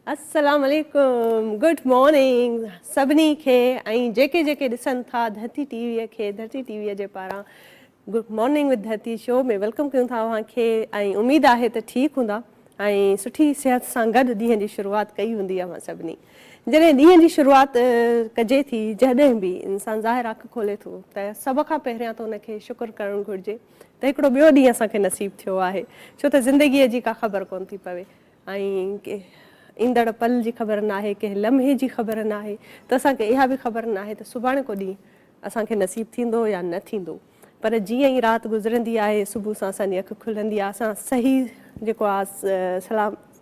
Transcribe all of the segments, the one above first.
अस्सलाम वालेकुम, good morning सभिनी खे ऐं जेके जेके ॾिसनि था धरती टीवीअ खे, धरती टीवीअ जे पारां गुड मॉर्निंग विद धरती शो में वेलकम कयूं था तव्हांखे। ऐं उमेदु आहे त ठीकु हूंदा ऐं सुठी सिहत सां गॾु ॾींहं जी शुरूआति कई हूंदी आहे। सभिनी जॾहिं ॾींहं जी शुरूआति कजे थी, जॾहिं बि इंसानु ज़ाहिर अखि खोले थो त सभ खां पहिरियां त उनखे शुक्र करणु घुरिजे त हिकिड़ो ॿियो ॾींहुं असांखे नसीबु थियो आहे, छो त ज़िंदगीअ जी का ख़बर कोन थी पवे ऐं ईंदड़ पल जी ख़बर न आहे, कंहिं लम्हे जी ख़बर न आहे, त असांखे इहा बि ख़बर न आहे त सुभाणे को ॾींहुं असांखे नसीबु थींदो या न थींदो। पर जीअं ई राति गुज़रंदी आहे, सुबुह सां असांजी अखि खुलंदी आहे, असां सही जेको आहे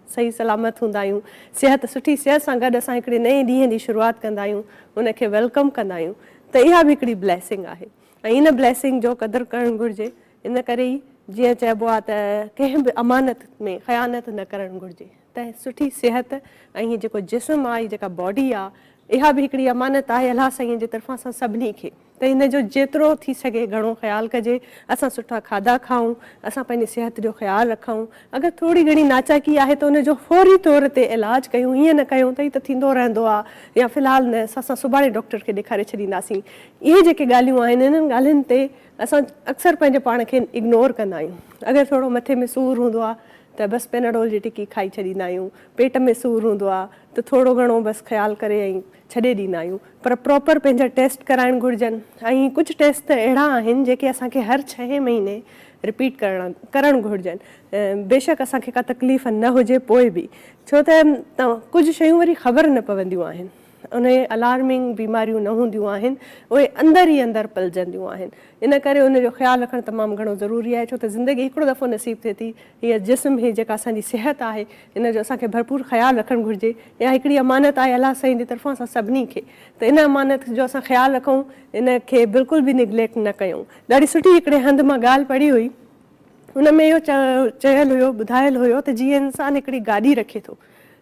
सही सलामत हूंदा आहियूं, सिहत सुठी सिहत सां गॾु असां हिकिड़े नए ॾींहं जी शुरूआति कंदा आहियूं, उनखे वेलकम कंदा आहियूं, त इहा बि हिकिड़ी ब्लेसिंग आहे ऐं इन ब्लेसिंग जो क़दुरु करणु घुरिजे। इन करे ई जीअं चइबो आहे त कंहिं बि अमानत में ख़यानत न करणु घुरिजे। त सुठी सिहत ऐं हीअ जेको जिस्म आहे, जेका बॉडी आहे, इहा बि हिकिड़ी अमानत आहे अलाह साईं जे तरफ़ां असां सभिनी खे। त इन जो जेतिरो थी सघे घणो ख़्यालु कजे, असां सुठा खाधा खाऊं, असां पंहिंजी सिहत जो ख़्यालु रखूं। अगरि थोरी घणी नाचाकी आहे त उनजो फौरी तौर ते इलाजु कयूं, ईअं न कयूं त ही त थींदो रहंदो आहे या फ़िलहालु न असां सुभाणे डॉक्टर खे ॾेखारे छॾींदासीं। इहे जेके ॻाल्हियूं आहिनि, इन्हनि ॻाल्हियुनि ते असां अक्सर पंहिंजे पाण खे इग्नोर कंदा आहियूं। अगरि थोरो मथे में सूरु हूंदो आहे त बसि पेनाडोल जी टिकी खाई छॾींदा आहियूं, पेट में सूरु हूंदो आहे त थोरो घणो बसि ख़्यालु करे ऐं छॾे ॾींदा आहियूं। पर प्रॉपर पंहिंजा टेस्ट कराइणु घुरिजनि ऐं कुझु टेस्ट त अहिड़ा आहिनि जेके असांखे हर 6 महीने रिपीट करणु घुरिजनि, बेशक असांखे का तकलीफ़ न हुजे पोइ बि, छो त कुझु शयूं वरी ख़बर न पवंदियूं आहिनि, उन अलार्मिंग बीमारियूं न हूंदियूं आहिनि, उहे अंदरि ई अंदरि पलिजंदियूं आहिनि। इन करे उनजो ख़्यालु रखणु तमामु घणो ज़रूरी आहे, छो त ज़िंदगी हिकिड़ो दफ़ो नसीबु थिए थी। हीअ जिस्म ही जेका असांजी सिहत आहे, इन जो असांखे भरपूर ख़्यालु रखणु घुरिजे। इहा हिकिड़ी अमानत आहे अलाह साईं जी तरफ़ां असां सभिनी खे, त इन अमानत जो असां ख़्यालु रखूं, इनखे बिल्कुलु बि निगलेक्ट न कयूं। ॾाढी सुठी हिकिड़े हंधि मां ॻाल्हि पढ़ी हुई, हुन में इहो चयलु हुयो, ॿुधायलु हुयो त जीअं इंसानु हिकिड़ी गाॾी रखे थो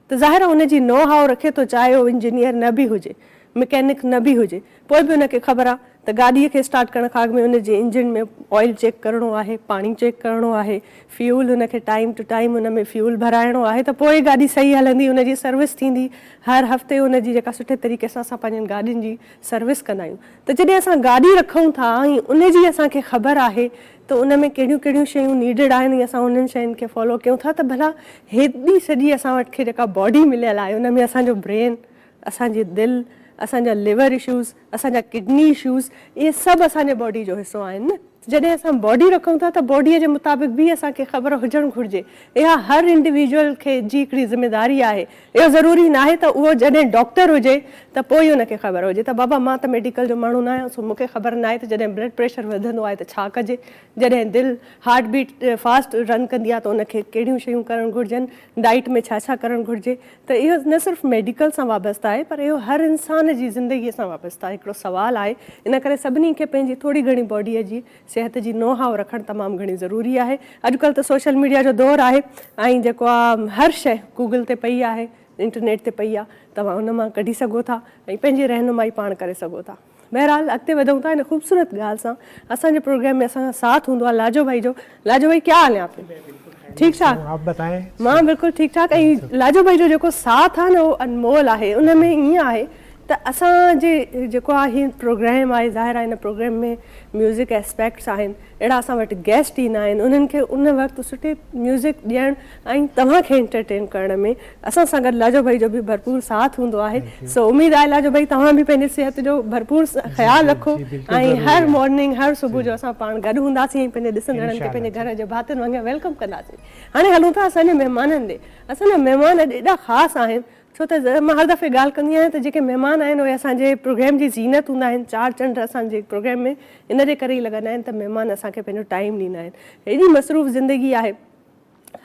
त ज़ाहिर आहे हुनजी नो हाउ रखे थो, चाहे उहो इंजीनियर न बि हुजे, मैकेनिक न बि हुजे, पोइ बि हुनखे ख़बर आहे त गाॾीअ खे स्टार्ट करण खां अॻु में हुनजे इंजन में ऑइल चेक करिणो आहे, पाणी चेक करिणो आहे, फ्यूल हुनखे टाइम टू टाइम हुन में फ्यूल भराइणो आहे, त पोइ गाॾी सही हलंदी, हुनजी सर्विस थींदी। हर हफ़्ते हुनजी जेका सुठे तरीक़े सां असां पंहिंजनि गाॾियुनि जी सर्विस कंदा आहियूं। त जॾहिं असां गाॾी रखूं था ऐं उनजी असांखे ख़बर आहे त उन में कहिड़ियूं कहिड़ियूं शयूं नीडेड आहिनि, असां उन्हनि शयुनि खे फॉलो कयूं था, त भला हेॾी सॼी असां वटि जेका बॉडी मिलियल आहे, उन में असांजो ब्रेन, असांजी दिलि, असांजा लिवर इशूज़, असांजा किडनी इशूज़, इहे सभु असांजे बॉडी जो हिसो आहिनि न। जॾहिं असां बॉडी रखूं था त बॉडीअ जे मुताबिक़ बि असांखे ख़बर हुजणु घुरिजे। इहा हर इंडिविजुअल खे जी हिकिड़ी ज़िमेदारी आहे। इहो ज़रूरी न आहे त उहो जॾहिं डॉक्टर हुजे त पोइ उनखे ख़बर हुजे त बाबा मां त मेडिकल जो माण्हू न आहियां, सो मूंखे ख़बर न आहे त जॾहिं ब्लड प्रेशर वधंदो आहे त छा कजे, जॾहिं दिलि हार्ट बीट फास्ट रन कंदी आहे त उनखे कहिड़ियूं शयूं करणु घुरिजनि, डाइट में छा छा करणु घुरिजे। त इहो न सिर्फ़ु मेडिकल सां वाबस्तु आहे, पर इहो हर इंसान जी ज़िंदगीअ सां वाबस्तु आहे, हिकिड़ो सुवालु आहे। इन करे सभिनी खे पंहिंजी थोरी घणी बॉडीअ जी सिहत जी नो हाउ रखणु तमामु घणी ज़रूरी आहे। अॼुकल्ह त सोशल मीडिया जो दौरु आहे ऐं जेको आहे हर शइ गूगल ते पई आहे, इंटरनेट ते पई आहे, तव्हां उन मां कढी सघो था ऐं पंहिंजी रहनुमाई पाण करे सघो था। बहरहाल अॻिते वधूं था इन ख़ूबसूरत ॻाल्हि सां। असांजे प्रोग्राम में असांजो साथ हूंदो आहे लाजो भाई जो। लाजो भाई, क्या हाल है आपके? ठीक ठाक, आप बताएं। मां बिल्कुलु ठीक ठाक। ऐं लाजो भाई जो जेको साथ आहे न, उहो अनमोल आहे। उन में ईअं आहे त असांजे जेको आहे हीअ प्रोग्राम आहे, ज़ाहिर आहे हिन प्रोग्राम में म्यूज़िक एस्पेक्ट्स आहिनि, अहिड़ा असां वटि गेस्ट ईंदा आहिनि, उन्हनि खे उन वक़्तु सुठे म्यूज़िक ॾियणु ऐं तव्हांखे एंटरटेन करण में असां सां गॾु लाजो भाई जो बि भरपूर साथ हूंदो आहे। सो उमेदु आहे लाजो भाई तव्हां बि पंहिंजी सिहत जो भरपूर ख़्यालु रखो ऐं हर मॉर्निंग हर सुबुह जो असां पाण गॾु हूंदासीं ऐं पंहिंजे ॾिसंदड़नि खे पंहिंजे घर जे भातियुनि वांगुरु वेलकम कंदासीं। हाणे हलूं था असांजे महिमाननि ॾे। असांजा महिमान अॼु एॾा ख़ासि आहिनि, छो त मां हर दफ़े ॻाल्हि कंदी आहियां त जेके महिमान आहिनि उहे असांजे प्रोग्राम जी ज़ीनत हूंदा आहिनि, 4 चंड असांजे प्रोग्राम में इन जे करे ई लॻंदा आहिनि त महिमान असांखे पंहिंजो टाइम ॾींदा आहिनि। हेॾी मसरूफ़ ज़िंदगी आहे,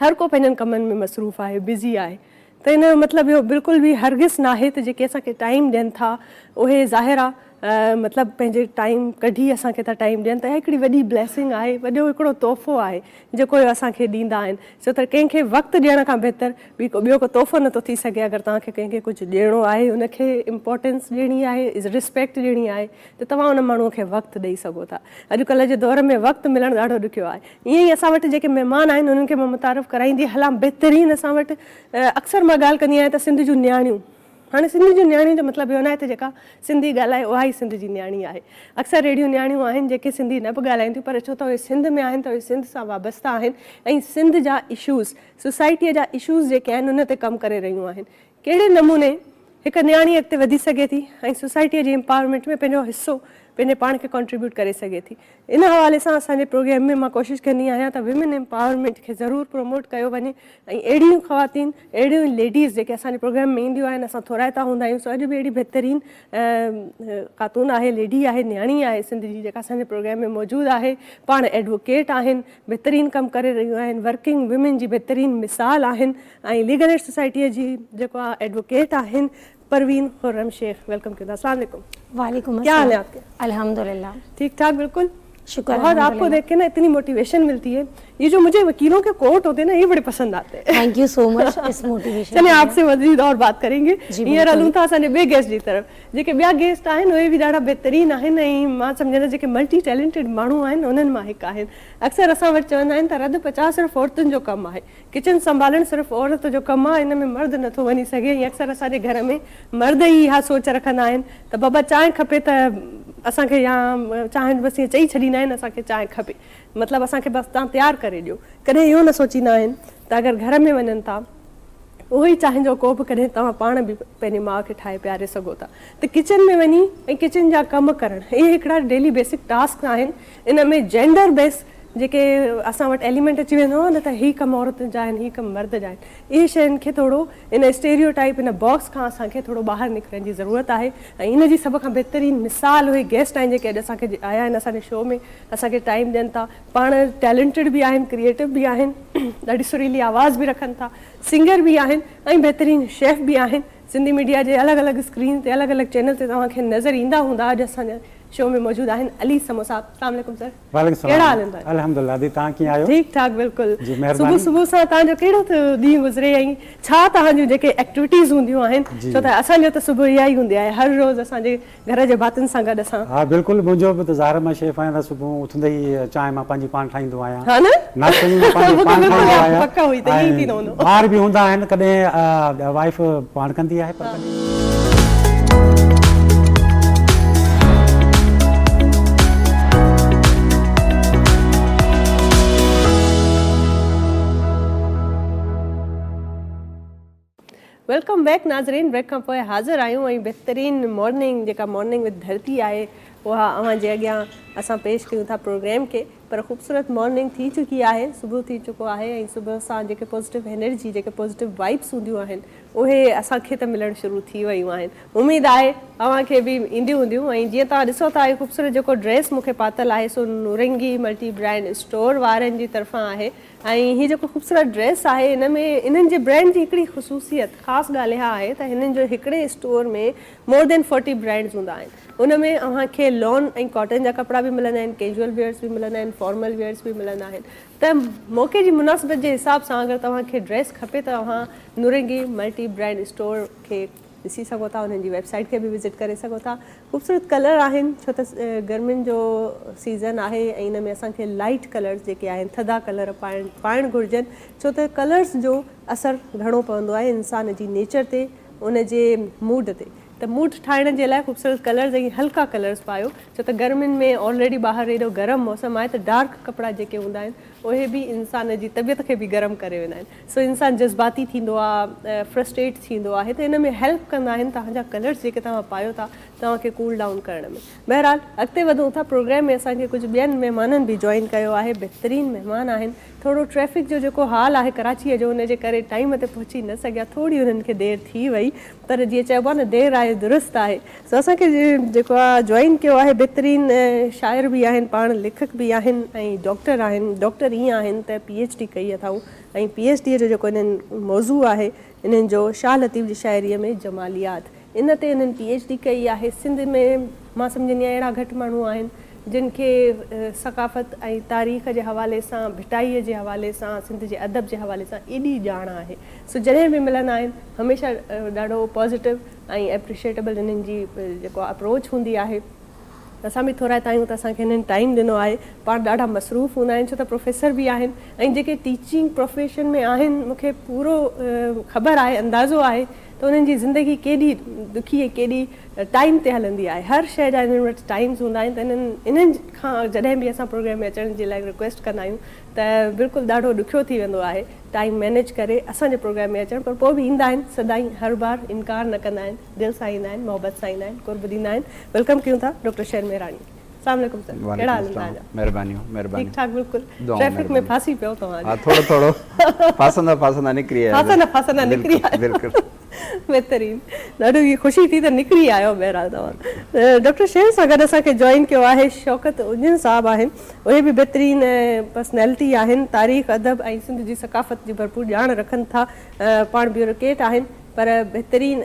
हर को पंहिंजनि कमनि में मसरूफ़ आहे, बिज़ी आहे, त इन जो मतिलबु इहो बिल्कुलु बि हरगिज़ न आहे त जेके असांखे टाइम ॾियनि था उहे ज़ाहिर आहे मतिलबु पंहिंजे टाइम कढी असांखे था टाइम ॾियनि, त हिकिड़ी वॾी ब्लेसिंग आहे, वॾो हिकिड़ो तोहफ़ो आहे जेको असांखे ॾींदा आहिनि। छो त कंहिंखे वक़्तु ॾियण खां बहितर ॿियो को तोहफ़ो नथो थी सघे। अगरि तव्हांखे कंहिंखे कुझु ॾियणो आहे, उनखे इम्पोर्टेंस ॾियणी आहे, रिस्पेक्ट ॾियणी आहे, त तव्हां उन माण्हूअ खे वक़्तु ॾेई सघो था। अॼुकल्ह जे दौर में वक़्तु मिलणु ॾाढो ॾुखियो आहे। ईअं ई असां वटि जेके महिमान आहिनि उन्हनि खे मां मुतारिफ़ कराईंदी हलां। बहितरीनु असां वटि अक्सर मां ॻाल्हि कंदी आहियां त सिंध जूं न्याणियूं, हाणे सिंध जूं न्याणियूं जो मतिलबु इहो न आहे त जेका सिंधी ॻाल्हाए उहा ई सिंध जी न्याणी आहे। अक्सर अहिड़ियूं न्याणियूं आहिनि जेके सिंधी न बि ॻाल्हाइनि थियूं, पर छो त उहे सिंध में आहिनि त उहे सिंध सां वाबस्ता आहिनि ऐं सिंध जा इशूज़, सोसाइटीअ जा इशूज़ जेके आहिनि उन ते कमु करे रहियूं आहिनि। कहिड़े नमूने हिकु न्याणी अॻिते वधी सघे थी ऐं सोसाइटीअ जी एम्पावरमेंट में पंहिंजो हिसो पंहिंजे पाण खे कॉन्ट्रीब्यूट करे सघे थी। इन हवाले सां असांजे प्रोग्राम में मां कोशिशि कंदी आहियां त विमेन एम्पावरमेंट खे ज़रूरु प्रमोट कयो वञे ऐं अहिड़ियूं ख़वातीन, अहिड़ियूं लेडीज़ जेके असांजे प्रोग्राम में ईंदियूं आहिनि, असां थोराइता हूंदा आहियूं। सो अॼु बि अहिड़ी बहितरीनु ख़ातून आहे, लेडी आहे, न्याणी आहे सिंध जी जेका असांजे प्रोग्राम में मौजूदु आहे। पाण एडवोकेट आहिनि, बहितरीनु कमु करे रहियूं आहिनि, वर्किंग विमेन जी बहितरीनु मिसाल आहिनि ऐं लीगल एड सोसाइटीअ जी जेको आहे एडवोकेट आहिनि। परवीन खुर्रम शेख, वेलकम कयूं था। अस्सलाम वालेकुम। वालेकुम क्या हाल है आपके? अल्हम्दुलिल्लाह ठीक ठाक, बिल्कुल शुक्र। बहुत आपको देख के ना इतनी मोटिवेशन मिलती है। ये जो मुझे वकीलों के कोट होते हैं ना, ये बड़े पसंद आते हैं। थैंक यू सो मच इस मोटिवेशन। चलिए आपसे मज़ीद और बात करेंगे। हींअर हलूं था असांजे ॿिए गेस्ट जी तरफ़। जेके ॿिया गेस्ट आहिनि उहे बि ॾाढा बहितरीनु आहिनि ऐं मां सम्झंदा जेके मल्टी टैलेंटेड माण्हू आहिनि उन्हनि मां हिकु आहिनि। अक्सर असां वटि चवंदा आहिनि त रध पचास सिर्फ़ु औरतुनि जो कमु आहे, किचन संभालणु सिर्फ़ु औरत जो कमु आहे, इन में मर्द नथो वञी सघे। ऐं अक्सर असांजे घर में मर्द ई इहा सोच रखंदा आहिनि त बाबा चांहि खपे त असांखे, या चांहि बसि ईअं चई छॾींदा आहिनि असांखे चांहि खपे, मतिलबु असांखे बसि तव्हां तयारु करे ॾियो। कॾहिं इहो न सोचींदा आहिनि त अगरि घर में वञनि था उहो ई चांहि जो कोप कॾहिं तव्हां पाण बि पंहिंजे माउ खे ठाहे पीआरे सघो था। त किचन में वञी ऐं किचन जा कमु करणु, इहे हिकिड़ा डेली बेसिक टास्क आहिनि। इन में जेंडर बेस जेके असां वटि एलिमेंट अची वेंदो आहे न, त हीअ कमु औरतुनि जा आहिनि, हीअ कमु मर्द जा आहिनि। इहे शयुनि खे थोरो इन स्टेरियो टाइप, इन बॉक्स खां असांखे थोरो ॿाहिरि निकिरण जी ज़रूरत आहे। ऐं इन जी सभ खां बहितरीनु मिसाल उहे गेस्ट आहिनि जेके अॼु असांखे आया आहिनि असांजे शो में, असांखे टाइम ॾियनि था। पाण टैलेंटेड बि आहिनि, क्रिएटिव बि आहिनि, ॾाढी सुरीली आवाज़ बि रखनि था, सिंगर बि आहिनि ऐं बहितरीनु शेफ बि आहिनि। सिंधी मीडिया जे अलॻि अलॻि स्क्रीन ते, अलॻि अलॻि चैनल ते तव्हांखे नज़र ईंदा हूंदा। अॼु असांजे शो में मौजूदु आहिनि अली समो साहब। अस्सलाम वालेकुम सर। वालेकुम कहिड़ा हाल आहिनि? अल्हम्दुलिल्लाह दी, तव्हां कीअं आहियो? ठीकु ठाक, बिल्कुलु। सुबुह सुबुह सां तव्हांजो कहिड़ो ॾींहुं गुज़रे ऐं छा तव्हांजूं जेके एक्टिविटीज़ हूंदियूं आहिनि? छो त असांजो त सुबुह इहा ई हूंदी आहे, हर रोज़ु असांजे घर जे भातियुनि सां गॾु असां। हा बिल्कुलु, मुंहिंजो बि त ज़ाहिर मां शेफ आहियां त सुबुह उथंदे ई चांहि मां पंहिंजी पाण ठाहींदो आहियां। हा न, नाश्ते में पंहिंजी पाण ठाहींदो आहियां। पक्का हुई त ईअं ई थींदो हूंदो। ॿार बि हूंदा आहिनि, कॾहिं वाइफ पाण कंदी आहे, पर वेलकम बैक नाज़रीन। ब्रेक खां पोइ हाज़िर आहियूं ऐं बहितरीनु मॉर्निंग जेका मॉर्निंग विद धरती आहे उहा अव्हां जे अॻियां असां पेश कयूं था प्रोग्राम खे। पर ख़ूबसूरत मॉर्निंग थी चुकी आहे, सुबुह थी चुको आहे ऐं सुबुह सां जेके पॉज़िटिव एनर्जी, जेके पॉज़िटिव वाइब्स हूंदियूं आहिनि उहे असांखे त मिलणु शुरू थी वियूं आहिनि। उमेदु आहे अव्हांखे बि ईंदियूं हूंदियूं। ऐं जीअं तव्हां ॾिसो था, इहो ख़ूबसूरत जेको ड्रेस मूंखे पातल आहे सो नूरंगी मल्टी ब्रांड स्टोर वारनि जी तरफ़ां आहे। ऐं हीअ जेको ख़ूबसूरत ड्रेस आहे, इन में इन्हनि जे ब्रांड जी हिकिड़ी ख़ुशूसियत, ख़ासि ॻाल्हि इहा आहे त हिननि जो हिकिड़े स्टोर में मोर देन 40 ब्रांड्स हूंदा आहिनि। उन में अव्हांखे लॉन ऐं कॉटन जा कपिड़ा बि मिलंदा आहिनि, कैजुअल वेयर्स बि मिलंदा आहिनि, फॉर्मल वेयर्स बि मिलंदा आहिनि। त मौक़े जी मुनासिबत जे हिसाब सां अगरि तव्हांखे ड्रेस खपे त तव्हां नूरंगी मल्टी ब्रांड स्टोर खे ॾिसी सघो था, उन्हनि जी वेबसाइट खे बि विज़िट करे सघो था। ख़ूबसूरत कलर आहिनि, छो त गर्मियुनि जो सीज़न आहे ऐं इन में असांखे लाइट कलर्स जेके आहिनि, थधा कलर पाइणु घुरिजनि, छो त कलर्स जो असरु घणो पवंदो आहे इंसान जी नेचर ते, उन जे मूड ते। त मूड ठाहिण जे लाइ ख़ूबसूरत कलर्स ऐं हल्का कलर्स पायो, छो त गर्मियुनि में ऑलरेडी ॿाहिरि एॾो गरम मौसम आहे त डार्क कपिड़ा जेके हूंदा आहिनि उहे बि इंसान जी तबियत खे बि गरम करे वेंदा आहिनि। सो इंसानु जज़्बाती थींदो आहे, फ्रस्ट्रेट थींदो आहे। त इन में हेल्प कंदा आहिनि तव्हांजा कलर्स जेके तव्हां पायो था तव्हांखे कूल डाउन करण में। बहरहाल अॻिते वधूं था प्रोग्राम में। असांखे कुझु ॿियनि महिमाननि बि जॉइन कयो आहे, बहितरीनु महिमान आहिनि। थोरो ट्रैफ़िक जो जेको हाल आहे कराचीअ जो, उनजे करे टाइम ते पहुची न सघिया, थोरी उन्हनि खे देरि थी वई, पर जीअं चइबो आहे न, देरि आहे दुरुस्त आहे। सो असांखे जेको आहे जॉइन कयो आहे, बहितरीनु शाइर बि आहिनि, पाण लेखक बि आहिनि ऐं डॉक्टर आहिनि। डॉक्टर ईअं आहिनि त PhD कई अथऊं ऐं PhD जो जेको इन्हनि मौज़ू आहे इन्हनि जो शाह लतीफ़ जी शाइरीअ में जमालियात, इन ते इन्हनि PhD कई आहे। सिंध में मां सम्झंदी आहियां अहिड़ा घटि माण्हू आहिनि जिन खे सक़ाफ़त ऐं तारीख़ जे हवाले सां भिटाईअ जे हवाले सां सिंध जे अदब जे हवाले सां एॾी ॼाण आहे। सो जॾहिं बि मिलंदा आहिनि हमेशह ॾाढो पॉज़िटिव ऐं एप्रिशिएटेबल इन्हनि जी जेको अप्रोच हूंदी आहे। असां बि थोरा आहियूं त असांखे हिननि टाइम ॾिनो आहे। पाण ॾाढा मसरूफ़ हूंदा आहिनि छो त प्रोफेसर बि आहिनि ऐं जेके टीचिंग प्रोफेशन में आहिनि मूंखे पूरो ख़बर आहे, अंदाज़ो आहे त उन्हनि जी ज़िंदगी केॾी ॾुखी ऐं केॾी टाइम ते हलंदी आहे। हर शइ जा इन्हनि वटि टाइम्स हूंदा आहिनि त इन्हनि खां जॾहिं बि असां प्रोग्राम में अचण जे लाइ रिक्वेस्ट कंदा आहियूं त बिल्कुलु ॾाढो ॾुखियो थी वेंदो आहे टाइम मैनेज करे असांजे प्रोग्राम में अचणु, पर पोइ बि ईंदा आहिनि सदाईं, हर बार इनकार न कंदा आहिनि, दिलि सां ईंदा आहिनि, मोहबत सां ईंदा आहिनि, कुर्ब ॾींदा आहिनि। वेलकम कयूं था डॉक्टर शेर मेहरानी। अस्सलाम वालेकुम सर, कहिड़ा हाल तव्हांजा? महिरबानी ठीक ठाक बिल्कुलु। ट्रैफिक में फासी पियो तव्हां? हा, थोरो फासंदा निकिरी आया। फासंदा निकिरी आया, बिल्कुलु बहितरीन। ॾाढो ई ख़ुशी थी त निकिरी आयो बहरहाल तव्हां। डॉक्टर शेर सां गॾु असांखे जॉइन कयो आहे शौकत उजन साहब आहिनि। उहे बि बहितरीन पर्सनैलिटी आहिनि, तारीख़ अदब ऐं सिंध जी सक़ाफ़त जी भरपूर ॼाण रखनि था। पाण ब्यूरोक्रेट आहिनि पर बहितरीन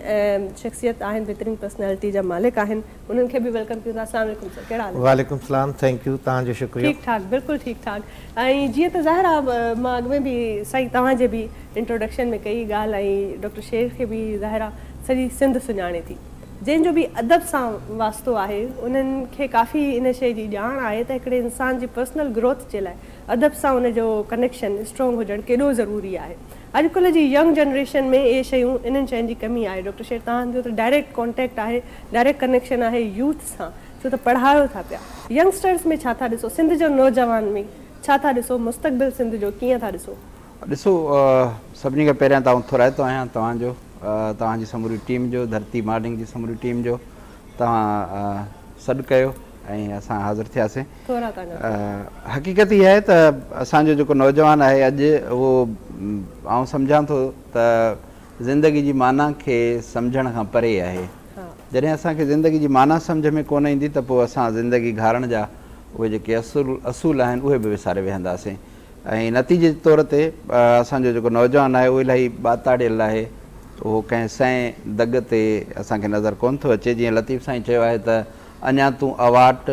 शख़्सियत आहिनि, बहितरीन पर्सनैलिटी जा मालिक आहिनि। उन्हनि खे बि वेलकम कयूं था। अस्सलाम वालेकुम सर, कहिड़ा हाल? वालेकुम सलाम, थैंक यू, तव्हांजो शुक्रिया। ठीकु ठाक, बिल्कुलु ठीकु ठाक। ऐं जीअं त ज़ाहिर आहे मां अॻु में बि साईं तव्हांजे बि इंट्रोडक्शन में कई ॻाल्हि, ऐं डॉक्टर शेर खे बि ज़ाहिर आहे सॼी सिंध सुञाणे थी। जंहिंजो बि अदब सां वास्तो आहे उन्हनि खे काफ़ी इन शइ जी ॼाण आहे त हिकिड़े इंसान जी पर्सनल ग्रोथ जे लाइ अदब सां उनजो कनेक्शन स्ट्रॉन्ग हुजणु केॾो ज़रूरी आहे। अॼुकल्ह जी यंग जनरेशन में इहे शयूं इन्हनि शयुनि जी कमी आहे। डॉक्टर शेर तव्हांजो त डायरेक्ट कॉन्टेक्ट आहे, डायरेक्ट कनेक्शन आहे यूथ सां, छो त पढ़ायो था पिया। यंगस्टर्स में छा था ॾिसो, सिंध जो नौजवान में छा था ॾिसो, मुस्तक़बिल सिंध जो कीअं था ॾिसो? सभिनी खां पहिरियां त थोराइतो आहियां तव्हांजो, तव्हांजी समूरी टीम जो, धरती मॉर्निंग जी समूरी टीम जो तव्हां सॾु कयो ऐं असां हाज़िर थियासीं। हक़ीक़त इहा आहे त असांजो जेको नौजवान आहे अॼु उहो आउं सम्झां थो त ज़िंदगी जी माना खे सम्झण खां परे आहे। जॾहिं असांखे ज़िंदगी जी माना सम्झ में कोन ईंदी त पोइ असां ज़िंदगी घारण जा उहे जेके असूल आहिनि उहे बि विसारे वेहंदासीं। ऐं नतीजे तौर ते असांजो जेको नौजवान आहे उहो इलाही ॿाताड़ियल आहे, उहो कंहिं सैं दग ते असांखे नज़र कोन थो अचे। जीअं लतीफ़ साईं चयो आहे त अञा तूं अवाट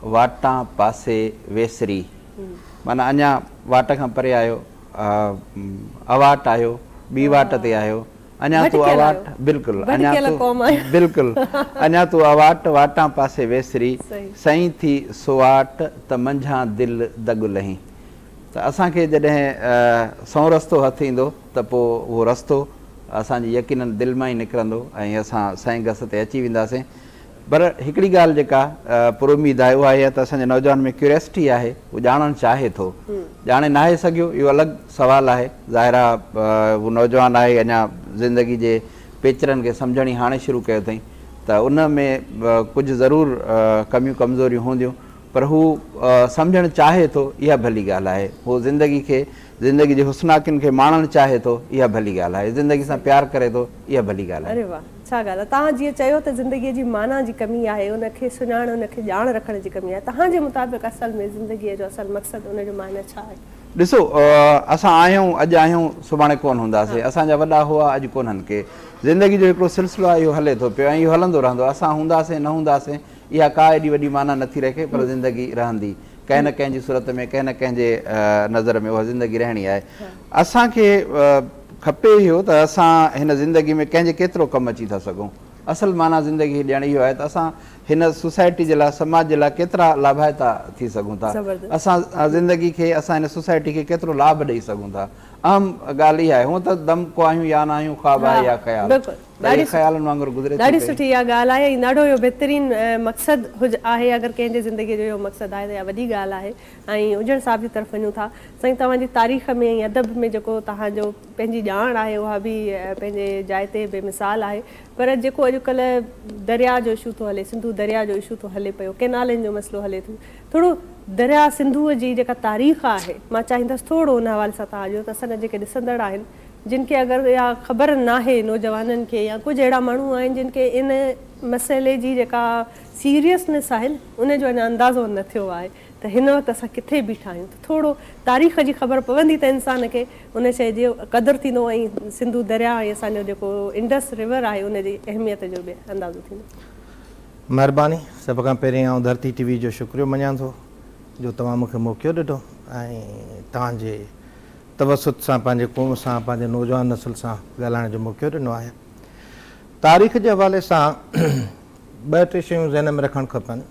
वाटां पासे वेसरी, माना अञा वाट खां परे आहियो, अवाट आहियो, ॿी वाट ते आहियो, अञा तूं अवाट, बिल्कुलु अञा तूं अवाट वाटां पासे वेसरी, सही थी सुवाट त मंझां दिलि दग लही। त असांखे जॾहिं सौ रस्तो हथु ईंदो त पोइ उहो रस्तो असांजी यकीननि दिलि मां ई निकिरंदो ऐं असां सही गस ते अची वेंदासीं। पर हिकिड़ी ॻाल्हि जेका पुरुमीद आहे उहा इहा त असांजे नौजवान में क्यूरियसिटी आहे, उहो ॼाणणु चाहे थो, ॼाणे नाहे सघियो, इहो अलॻि सुवालु आहे। ज़ाहिर आहे उहो नौजवान आहे, अञा ज़िंदगी जे पेचरनि खे सम्झण ई हाणे शुरू कयो अथई, त उन में कुझु ज़रूरु कमियूं कमज़ोरियूं हूंदियूं, पर हू सम्झणु चाहे थो, इहा भली ॻाल्हि आहे। हू ज़िंदगी जे हुस्नाकिन खे माणणु चाहे थो, इहा भली ॻाल्हि आहे। ज़िंदगी सां प्यारु करे थो, इहा भली ॻाल्हि आहे। अरे वाह, छा ॻाल्हि आहे। तव्हां जीअं चयो त ज़िंदगीअ जी माना जी कमी आहे, उनखे सुञाण, उनखे ॼाण रखण जी कमी आहे, तव्हांजे मुताबिक़ असल में ज़िंदगीअ जो असल मक़सदु, उनजो माना छा आहे? ॾिसो, असां आहियूं, अॼु आहियूं, सुभाणे कोन हूंदासीं। असांजा वॾा हुआ, अॼु कोन्हनि के। ज़िंदगी जो हिकिड़ो सिलसिलो आहे, इहो हले थो पियो ऐं इहो हलंदो रहंदो। असां हूंदासीं न हूंदासीं, इहा का एॾी वॾी माना नथी रखे, पर ज़िंदगी रहंदी कंहिं न कंहिंजी सूरत में, कंहिं न कंहिंजे नज़र में उहा ज़िंदगी रहणी आहे। असांखे खपे इहो त असां हिन ज़िंदगी में कंहिंजे केतिरो कमु अची था सघूं। असल माना ज़िंदगी ॾियणु इहो आहे त असां हिन सोसाइटी जे लाइ, समाज जे लाइ केतिरा लाभायता थी सघूं था, असां ज़िंदगी खे, असां हिन सोसाइटी खे केतिरो लाभ ॾेई सघूं था। अहम ॻाल्हि इहा आहे। हूअं त दम को आहियूं या न आहियूं, ख़्वाब आहे या ख़्याल, ख़्यालनि वांगुरु गुज़रे। ॾाढी सुठी इहा ॻाल्हि आहे ऐं ॾाढो इहो बहितरीन मक़सदु आहे। अगरि कंहिंजे ज़िंदगीअ जो इहो मक़सदु आहे त इहा वॾी ॻाल्हि आहे। ऐं उजड़ साहिब जी तरफ़ वञूं था, साईं तव्हांजी तारीख़ में ऐं अदब में जेको तव्हांजो पंहिंजी ॼाण आहे उहा बि पंहिंजे जाइ ते बेमिसाल आहे। पर जेको अॼुकल्ह दरिया जो इशू थो हले, सिंधू दरिया जो इशू थो हले पियो, केनालनि जो मसइलो हले थो, थोरो दरिया सिंधूअ जी जेका तारीख़ आहे, मां चाहींदसि थोरो उन हवाले सां तव्हां ॾियो त असांजा जेके ॾिसंदड़ आहिनि, जिन खे अगरि इहा ख़बर नाहे, नौजवाननि खे या कुझु अहिड़ा माण्हू आहिनि जिन खे इन मसइले जी जेका सीरियसनेस आहे उनजो अञा अंदाज़ो न थियो आहे त हिन वक़्तु असां किथे बीठा आहियूं, त थोरो तारीख़ जी ख़बर पवंदी त इंसान खे उन शइ जो क़दुरु थींदो ऐं सिंधू दरिया ऐं असांजो जेको इंडस रिवर आहे उनजी अहमियत जो बि अंदाज़ो थींदो। महिरबानी सभ खां पहिरीं आउं धरती टीवी जो शुक्रियो मञां थो जो तव्हां मूंखे मौक़ो ॾिठो ऐं तव्हांजे तवसुत सां पंहिंजे क़ौम सां पंहिंजे नौजवान नस्ल सां ॻाल्हाइण जो मौक़ो ॾिनो आहे। तारीख़ जे हवाले सां ॿ टे शयूं ज़हन में रखणु खपनि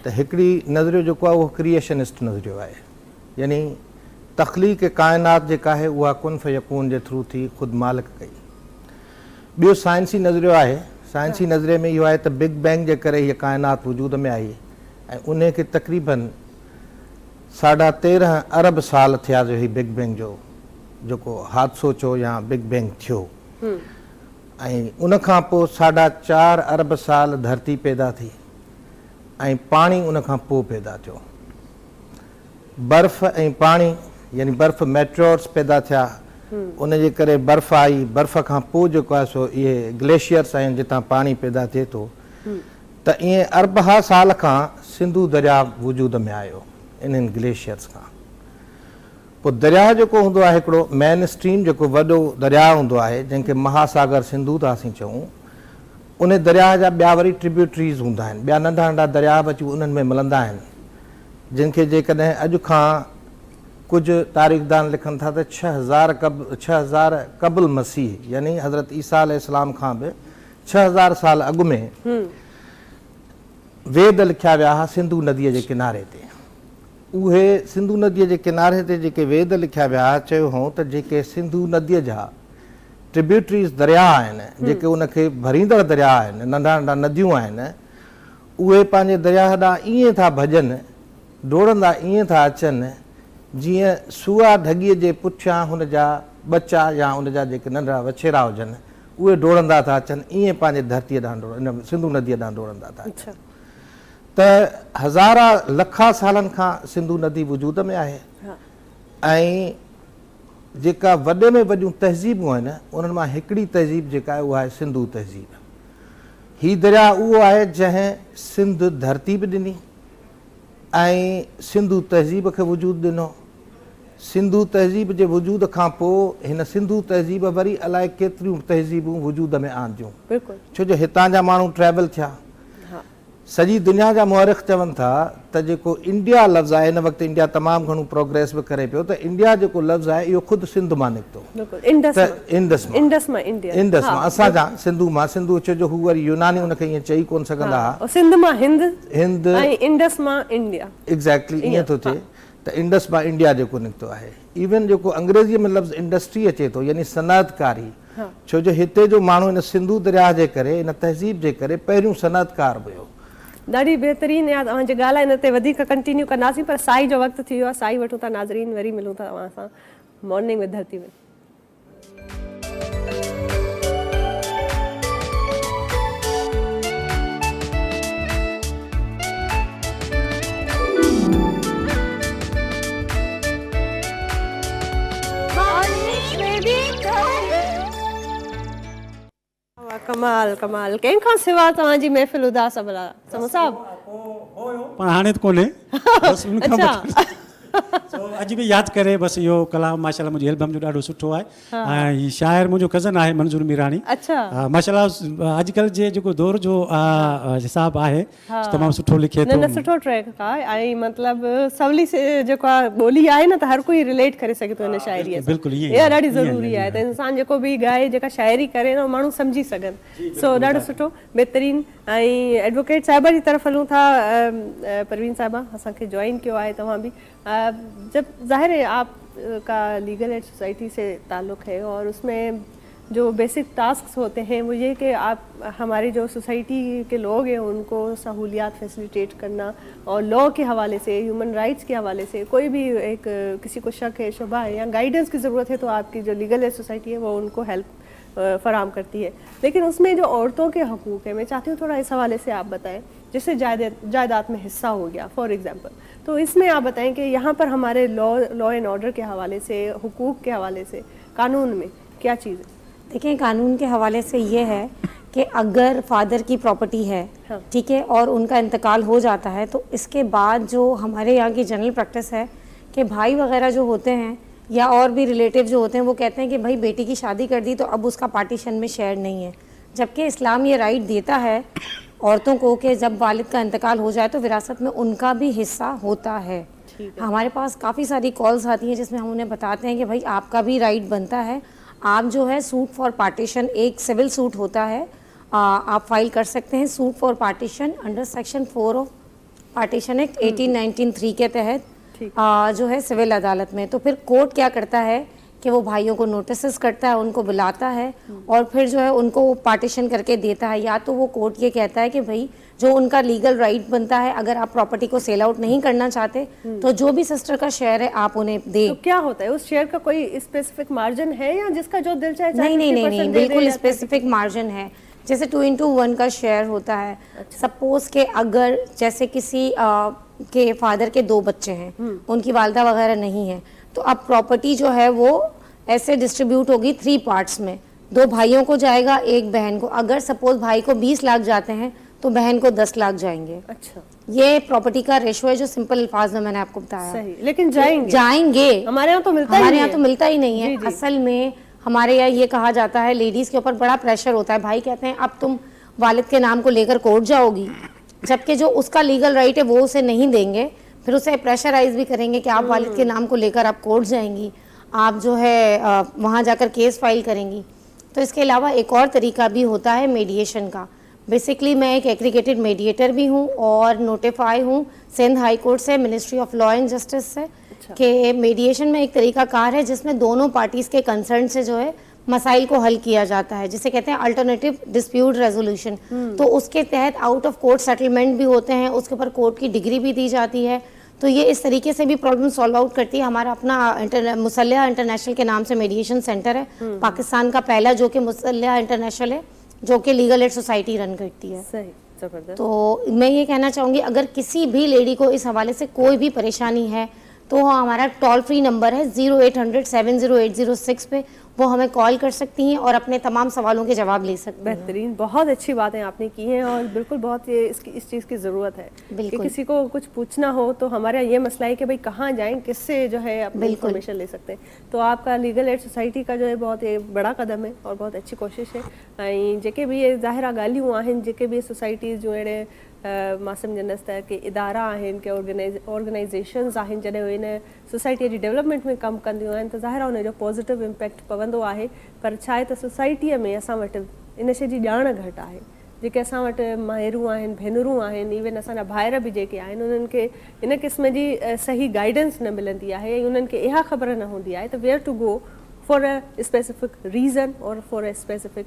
त हिकिड़ी नज़रियो जेको आहे उहो क्रिएशनिस्ट नज़रियो आहे, यानी तख़लीक़ काइनात जेका आहे उहा कुन फयकून जे थ्रू थी ख़ुदि मालिक कई। ॿियो साइंसी नज़रियो आहे, साइंसी नज़रिए में इहो आहे त बिग बैंग जे करे हीअ काइनात वजूद में आई ऐं उन खे तक़रीबन 13.5 अरब साल थिया जो ही बिग बैंग जो जेको हादसो चओ या बिग बैंग थियो ऐं उन खां पोइ 4.5 अरब साल धरती पैदा थी ऐं पाणी उन खां पोइ पैदा थियो। बर्फ़ ऐं पाणी यानी बर्फ़ मेट्रोर्स पैदा थिया, उन जे करे बर्फ़ आई, बर्फ़ खां पोइ जेको आहे सो इहे ग्लेशियर्स आहिनि जितां पाणी पैदा थिए थो। त ईअं अरबहा साल खां सिंधु दरिया वजूद में आयो इन्हनि ग्लेशियर्स खां। पोइ दरिया जेको हूंदो आहे हिकिड़ो मेन स्ट्रीम जेको वॾो दरिया हूंदो आहे जंहिंखे महासागर सिंधु था असीं चऊं, उन दरिया जा ॿिया वरी ट्रिब्यूटरीज़ हूंदा आहिनि, ॿिया नंढा नंढा दरिया बि अची उन्हनि में मिलंदा आहिनि, जिनखे जेकॾहिं अॼु खां कुझु तारीख़दान लिखनि था त 6000 क़बल मसीह यानी हज़रत ईसा अलैहिस्सलाम खां बि 6000 साल अॻु में वेद लिखिया विया हुआ सिंधु नदीअ जे किनारे ते। उहे सिंधु नदीअ जे किनारे ते जेके वेद लिखिया विया हुआ चयो हुओ त जेके सिंधु नदीअ जा ट्रिब्यूटरीज़ दरिया आहिनि, जेके उनखे भरींदड़ दरिया आहिनि, नंढा नंढा नदियूं आहिनि, उहे पंहिंजे दरिया ॾांहुं ईअं था भॼनि, डोड़ंदा ईअं था अचनि जीअं सुआ ढॻीअ जे पुठियां हुन जा बचा या हुन जा जेके नंढड़ा वछेरा हुजनि उहे डोड़ंदा था अचनि, ईअं पंहिंजे धरतीअ ॾांहुं इन सिंधु नदीअ ॾांहुं डोड़ंदा था अचनि। त हज़ारा लखा सालनि खां सिंधु नदी वजूद में आहे ऐं जेका वॾे में वॾियूं तहज़ीबूं आहिनि उन्हनि मां हिकिड़ी तहज़ीब जेका आहे उहा आहे सिंधु तहज़ीब। हीउ दरिया उहो आहे जंहिं सिंध धरती बि ॾिनी ऐं सिंधु तहज़ीब खे वजूद ॾिनो। सिंधु तहज़ीब जे वजूद खां पोइ हिन सिंधु तहज़ीब वरी अलाए केतिरियूं तहज़ीबूं वजूद में आंदियूं, छो जो हितां जा माण्हू ट्रैवल थिया। सॼी दुनिया जा मुअरिख़ चवनि था त जेको इंडिया लफ़्ज़ आहे, हिन वक़्तु इंडिया तमामु घणो प्रोग्रेस बि करे पियो, त इंडिया जेको लफ़्ज़ आहे इहो ख़ुदि सिंध मां निकितो, इंडस मां असांजा सिंधु मां। सिंधु छो जो हू वरी यूनानी उनखे ईअं चई कोन सघंदा हुआ, सिंध मां हिंद ऐं इंडस मां इंडिया, एग्ज़ैक्टली ईअं थो थिए त इंडस मां इंडिया जेको निकितो आहे। इवन जेको अंग्रेज़ीअ में लफ़्ज़ इंडस्ट्री अचे थो यानी सनअतकारी, छो जो हिते जो माण्हू हिन सिंधु दरिया जे करे, हिन तहज़ीब जे करे पहिरियों सनअतकार हुयो। ॾाढी बहितरीन यार तव्हांजे ॻाल्हि हिन ते वधीक कंटिन्यू कंदासीं, पर साई जो वक़्तु थी वियो आहे, साई वठूं था नाज़रीन, वरी मिलूं था तव्हां सां मॉर्निंग विद धरती में। कमाल कमाल, कंहिंखां सिवा तव्हांजी महफ़िल उदास भला समो साहब? पर हाणे त कोन्हे, बसि उनखां अॼु बि यादि करे बसि इहो कलाम माशाल्लाह मुंहिंजी एल्बम जो ॾाढो सुठो आहे ऐं हीउ शाइर मुंहिंजो कज़न आहे मंज़ूर मीरानी। अच्छा माशाल्लाह अॼुकल्ह जे जेको दौर जो हिसाब आहे तमामु सुठो लिखे थो। न सुठो ट्रैक आहे ऐं मतिलबु सवली जेको आहे ॿोली आहे न त हर कोई रिलेट करे सघे थो हिन शाइरीअ सां। बिल्कुलु इहा ॾाढी ज़रूरी आहे त इंसान जेको बि ॻाए जेका शाइरी करे न माण्हू सम्झी सघनि। सो ॾाढो सुठो बहितरीन। ऐं एडवोकेट साहिबा जी तरफ़ हलूं था, परवीन साहिबा असांखे जॉइन कयो आहे तव्हां बि। जब ज़ाहिर है आप का लीगल एड सोसाइटी से ताल्लुक़ है और उसमें जो बेसिक टास्क होते हैं वो ये कि आप हमारी जो सोसाइटी के लोग हैं उनको सहूलियात फैसिलिटेट करना और लॉ के हवाले से, ह्यूमन राइट्स के हवाले से कोई भी एक किसी को शक है, शुबा है या गाइडेंस की ज़रूरत है तो आपकी जो लीगल एड सोसाइटी है वो उनको हेल्प फराहम करती है। लेकिन उसमें जो औरतों के हकूक़ है, मैं चाहती हूँ थोड़ा इस हवाले से आप बताएं। जैसे जायदाद में हिस्सा हो गया फॉर एग्जांपल, तो इसमें आप बताएं कि यहाँ पर हमारे लॉ एंड ऑर्डर के हवाले से, हुकूक के हवाले से कानून में क्या चीज़ है? देखिए कानून के हवाले से ये है कि अगर फादर की प्रॉपर्टी है, ठीक है, और उनका इंतकाल हो जाता है तो इसके बाद जो हमारे यहाँ की जनरल प्रैक्टिस है कि भाई वगैरह जो होते हैं या और भी रिलेटिव जो होते हैं वो कहते हैं कि भाई बेटी की शादी कर दी तो अब उसका पार्टीशन में शेयर नहीं है, जबकि इस्लाम ये राइट देता है औरतों को कि जब वालिद का इंतकाल हो जाए तो विरासत में उनका भी हिस्सा होता है। हमारे पास काफ़ी सारी कॉल्स आती हैं जिसमें हम उन्हें बताते हैं कि भाई आपका भी राइट बनता है, आप जो है सूट फॉर पार्टीशन, एक सिविल सूट होता है, आप फाइल कर सकते हैं suit for partition under section 4 of partition act 1893 के तहत जो है सिविल अदालत में। तो फिर कोर्ट क्या करता है कि वो भाइयों को नोटिस करता है, उनको बुलाता है और फिर जो है उनको पार्टीशन करके देता है। या तो वो कोर्ट ये कहता है कि भाई जो उनका लीगल राइट बनता है, अगर आप प्रॉपर्टी को सेल आउट नहीं करना चाहते तो जो भी सिस्टर का शेयर है आप उन्हें दें। तो क्या होता है उस शेयर का कोई स्पेसिफिक मार्जिन है या जिसका जो दिल चाहे? नहीं, बिल्कुल स्पेसिफिक मार्जिन है। जैसे 2:1 का शेयर होता है। सपोज के अगर जैसे किसी के फादर के 2 बच्चे हैं, उनकी वालदा वगैरह नहीं है, तो अब प्रॉपर्टी जो है वो ऐसे डिस्ट्रीब्यूट होगी 3 पार्ट्स में, 2 भाइयों को जाएगा, 1 बहन को। अगर सपोज भाई को 20 लाख जाते हैं तो बहन को 10 लाख जाएंगे। अच्छा, ये प्रॉपर्टी का रेशो है जो सिंपल अल्फाज में मैंने आपको बताया। सही, लेकिन जाएंगे हमारे यहाँ तो मिलता ही नहीं है। असल में हमारे यहाँ ये कहा जाता है, लेडीज के ऊपर बड़ा प्रेशर होता है। भाई कहते हैं अब तुम वालिद के नाम को लेकर कोर्ट जाओगी, जबकि जो उसका लीगल राइट है वो उसे नहीं देंगे। फिर उसे प्रेशराइज भी करेंगे कि आप वालिद के नाम को लेकर आप कोर्ट जाएंगी, आप जो है वहाँ जाकर केस फाइल करेंगी। तो इसके अलावा एक और तरीका भी होता है मीडिएशन का। बेसिकली मैं एक एग्रीगेटेड मीडिएटर भी हूँ और नोटिफाई हूँ सिंध हाई कोर्ट से, ministry of law and justice से, कि मीडिएशन में एक तरीका कार है जिसमें दोनों पार्टीज के कंसर्न से जो है मसाइल को हल किया जाता है, जिसे कहते हैं अल्टरनेटिव डिस्प्यूट रेजोल्यूशन। तो उसके तहत आउट ऑफ कोर्ट सेटलमेंट भी होते हैं, उसके ऊपर कोर्ट की डिग्री भी दी जाती है। तो ये इस तरीके से भी प्रॉब्लम सॉल्व आउट करती है। हमारा अपना मुसल्लह इंटरनेशनल के नाम से मीडिएशन सेंटर है, पाकिस्तान का पहला, जो कि मुसल्लह इंटरनेशनल है, जो कि लीगल एड सोसाइटी रन करती है। सही, जबरदस्त। तो मैं ये कहना चाहूँगी, अगर किसी भी लेडी को इस हवाले से कोई भी परेशानी है तो हमारा टोल फ्री नंबर है 0800 708006 पे, वो हमें कॉल कर सकती हैं और अपने तमाम सवालों के जवाब ले सकती हैं। बेहतरीन, बहुत अच्छी बातें आपने की हैं और बिल्कुल बहुत ये इस चीज़ की ज़रूरत है कि किसी को कुछ पूछना हो तो हमारा ये मसला है कि भाई कहाँ जाएं, किससे जो है अपनी इन्फॉर्मेशन ले सकते हैं। तो आपका लीगल एड सोसाइटी का जो है बहुत ये बड़ा कदम है और बहुत अच्छी कोशिश है। ऐं जेके भी ये ज़ाहिरा ॻाल्हियूं आहिनि, जेके भी सोसाइटीज़ जो अहिड़े मां सम्झंदसि त की इदारा आहिनि, की ऑर्गेनाइज़ेशन्स आहिनि, जॾहिं उहे इन सोसाइटीअ जी डेवलपमेंट में कमु कंदियूं आहिनि त ज़ाहिर आहे उनजो पॉज़िटिव इम्पैक्ट पवंदो आहे। पर छा आहे त सोसाइटीअ में असां वटि इन शइ जी ॼाण घटि आहे। जेके असां वटि माइरूं आहिनि, भेनरूं आहिनि, इवन असांजा भाइर बि जेके आहिनि, उन्हनि खे इन क़िस्म जी सही गाइडेंस न मिलंदी आहे ऐं उन्हनि खे इहा ख़बर न हूंदी आहे त where to go for a specific reason और फॉर अ स्पेसिफिक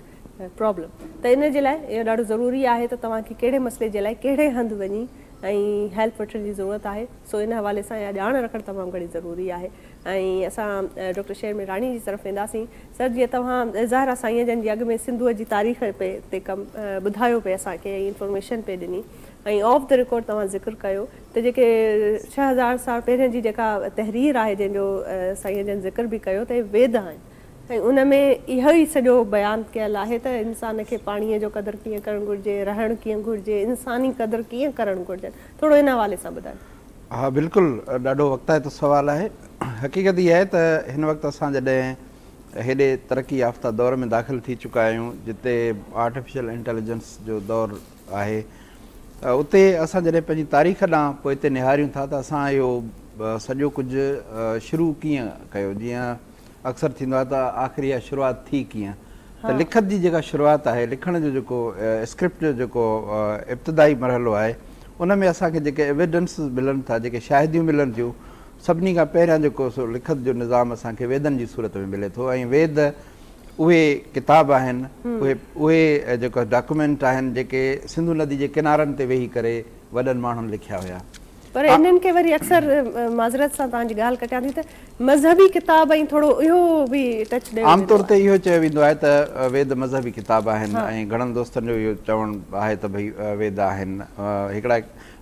प्रॉब्लम। त इन जे लाइ इहो ॾाढो ज़रूरी आहे त तव्हांखे कहिड़े मसइले जे लाइ कहिड़े हंधि वञी ऐं हेल्प वठण जी ज़रूरत आहे। सो इन हवाले सां इहा ॼाण रखणु तमामु घणी ज़रूरी आहे। ऐं असां डॉक्टर शेरमे राणी जी तरफ़ वेंदासीं। सर, जीअं तव्हां ज़ाहिर साईं जन जे अॻ में सिंधूअ जी तारीख़ ते कमु ॿुधायो पिए असांखे ऐं इंफॉर्मेशन पे ॾिनी ऐं ऑफ द रिकॉर्ड तव्हां ज़िक्र कयो त जेके 6000 साल पहिरियों जी जेका तहरीर आहे जंहिंजो साईं जन ज़िक्र बि कयो त इहे वेद आहिनि ऐं उन में इहो ई सॼो बयानु कयल आहे त इंसान खे पाणीअ जो क़दुरु कीअं करणु घुरिजे, रहणु कीअं घुरिजे, इंसानी क़दुरु कीअं करणु घुरिजे। थोरो इन हवाले सां ॿुधायो। हाँ, बिल्कुलु ॾाढो वक़्ताइतो सुवालु आहे। हक़ीक़त इहा आहे त हिन वक़्तु असां जॾहिं हेॾे तरक़ी याफ़्ता दौर में दाख़िल थी चुका आहियूं, जिते आर्टिफिशियल इंटेलिजेंस जो दौरु आहे, उते असां जॾहिं पंहिंजी तारीख़ ॾांहुं पोइ हिते निहारियूं था त असां इहो सॼो कुझु शुरू कीअं कयो। जीअं अक्सर थींदो आहे त आख़िरी या शुरूआति थी कीअं, त लिखत जी जेका शुरूआति आहे, लिखण जो जेको स्क्रिप्ट जो जेको इब्तिदाई मरहलो आहे, उन में असांखे जेके एविडेंस मिलनि था, जेके शाहिदियूं मिलनि थियूं, सभिनी खां पहिरियां जेको सो लिखत जो निज़ाम असांखे वेदनि जी सूरत में मिले थो। ऐं वेद उहे किताब आहिनि, उहे जेको डॉक्यूमेंट आहिनि जेके सिंधु नदी जे किनारनि ते वेही करे वॾनि माण्हुनि लिखिया हुया। पर इन्हनि खे वरी अक्सर माज़रत सां तव्हांजी ॻाल्हि कटियां थी त मज़हबी किताब ऐं थोरो इहो बि टच ॾियो। आमतौर ते इहो चयो वेंदो आहे त वेद मज़हबी किताब आहिनि ऐं घणनि दोस्तनि जो इहो चवणु आहे त भई वेद आहिनि, हिकिड़ा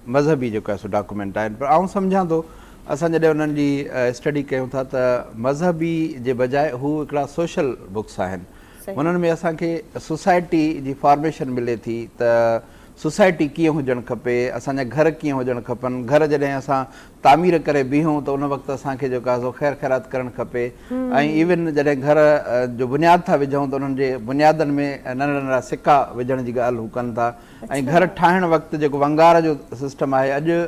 मज़हबी जेको आहे सो डॉक्यूमेंट आहिनि। पर आउं सम्झां थो असां जॾहिं उन्हनि जी स्टडी कयूं था त मज़हबी जे बजाए हू हिकिड़ा सोशल बुक्स आहिनि। हुननि में असांखे सोसाइटी जी फॉर्मेशन मिले थी त सोसाइटी कीअं हुजणु खपे, असांजा घर कीअं हुजणु खपनि, घर जॾहिं असां तामीर करे बीहूं त उन वक़्तु असांखे जेको आहे सो ख़ैरु ख़ैरात करणु खपे। ऐं इवन जॾहिं घर जो बुनियादु था विझूं त उन्हनि जे बुनियादनि में नंढा नंढा सिका विझण जी ॻाल्हि हू कनि था। ऐं घर ठाहिण वक़्तु जेको वंगार जो सिस्टम आहे अॼु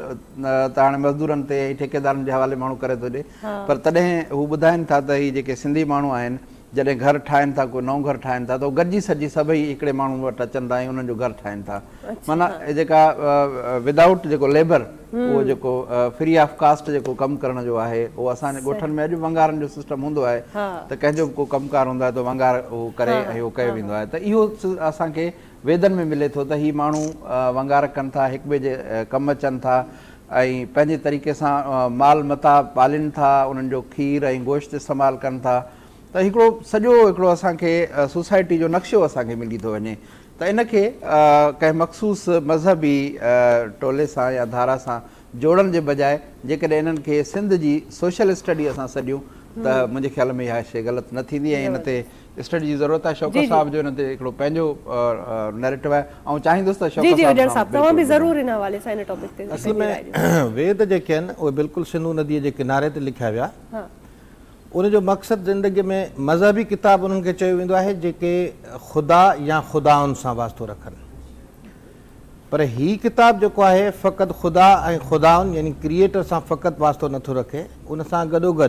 त हाणे मज़दूरनि ते ठेकेदारनि जे हवाले माण्हू करे थो ॾिए, पर तॾहिं हू ॿुधाइनि था त हीअ जेके सिंधी माण्हू आहिनि जॾहिं घर ठाहिनि था, कोई नओं घर ठाहिनि था त उहो गॾिजी सॼी सभई हिकिड़े माण्हू वटि अचनि था ऐं उन्हनि जो घर ठाहिनि था। माना जेका विदाउट जेको लेबर उहो जेको फ्री ऑफ कास्ट जेको कमु करण जो आहे उहो असांजे ॻोठनि में अॼु वंगारनि जो सिस्टम हूंदो आहे त कंहिंजो बि को कमकार हूंदो आहे त वंगार उहो करे ऐं उहो कयो वेंदो आहे। त इहो असांखे वेदनि में मिले थो त हीअ माण्हू वंगार कनि था, हिक ॿिए जे कमु अचनि था ऐं पंहिंजे तरीक़े सां माल मता पालीनि था, उन्हनि जो खीर ऐं गोश्त इस्तेमालु कनि था। त हिकिड़ो सॼो हिकिड़ो असांखे सोसाइटी जो नक्शो असांखे मिली थो वञे। त इनखे कंहिं मख़सूस मज़हबी टोले सां या धारा सां जोड़ण जे बजाए जेकॾहिं इन्हनि खे सिंध जी सोशल स्टडी असां सॼियूं त मुंहिंजे ख़्याल में इहा शइ ग़लति न थींदी ऐं इन ते स्टडी जी ज़रूरत आहे। शौकत साहब जो इन ते हिकिड़ो पंहिंजो नैरेटिव आहे ऐं चाहींदुसि त शौकत साहब तव्हां बि ज़रूरु इन हवाले सां इन टॉपिक ते असल में वेद जेके आहिनि उहे बिल्कुलु सिंधु नदीअ जे किनारे ते लिखिया विया। उनजो मक़सदु ज़िंदगी में मज़हबी किताब उन्हनि खे चयो वेंदो आहे जेके ख़ुदा या ख़ुदाउनि सां वास्तो रखनि, पर हीअ किताब जेको आहे फ़क़ति ख़ुदा ऐं ख़ुदाउनि यानी क्रिएटर सां फ़क़ति वास्तो नथो रखे, उन सां गॾोगॾु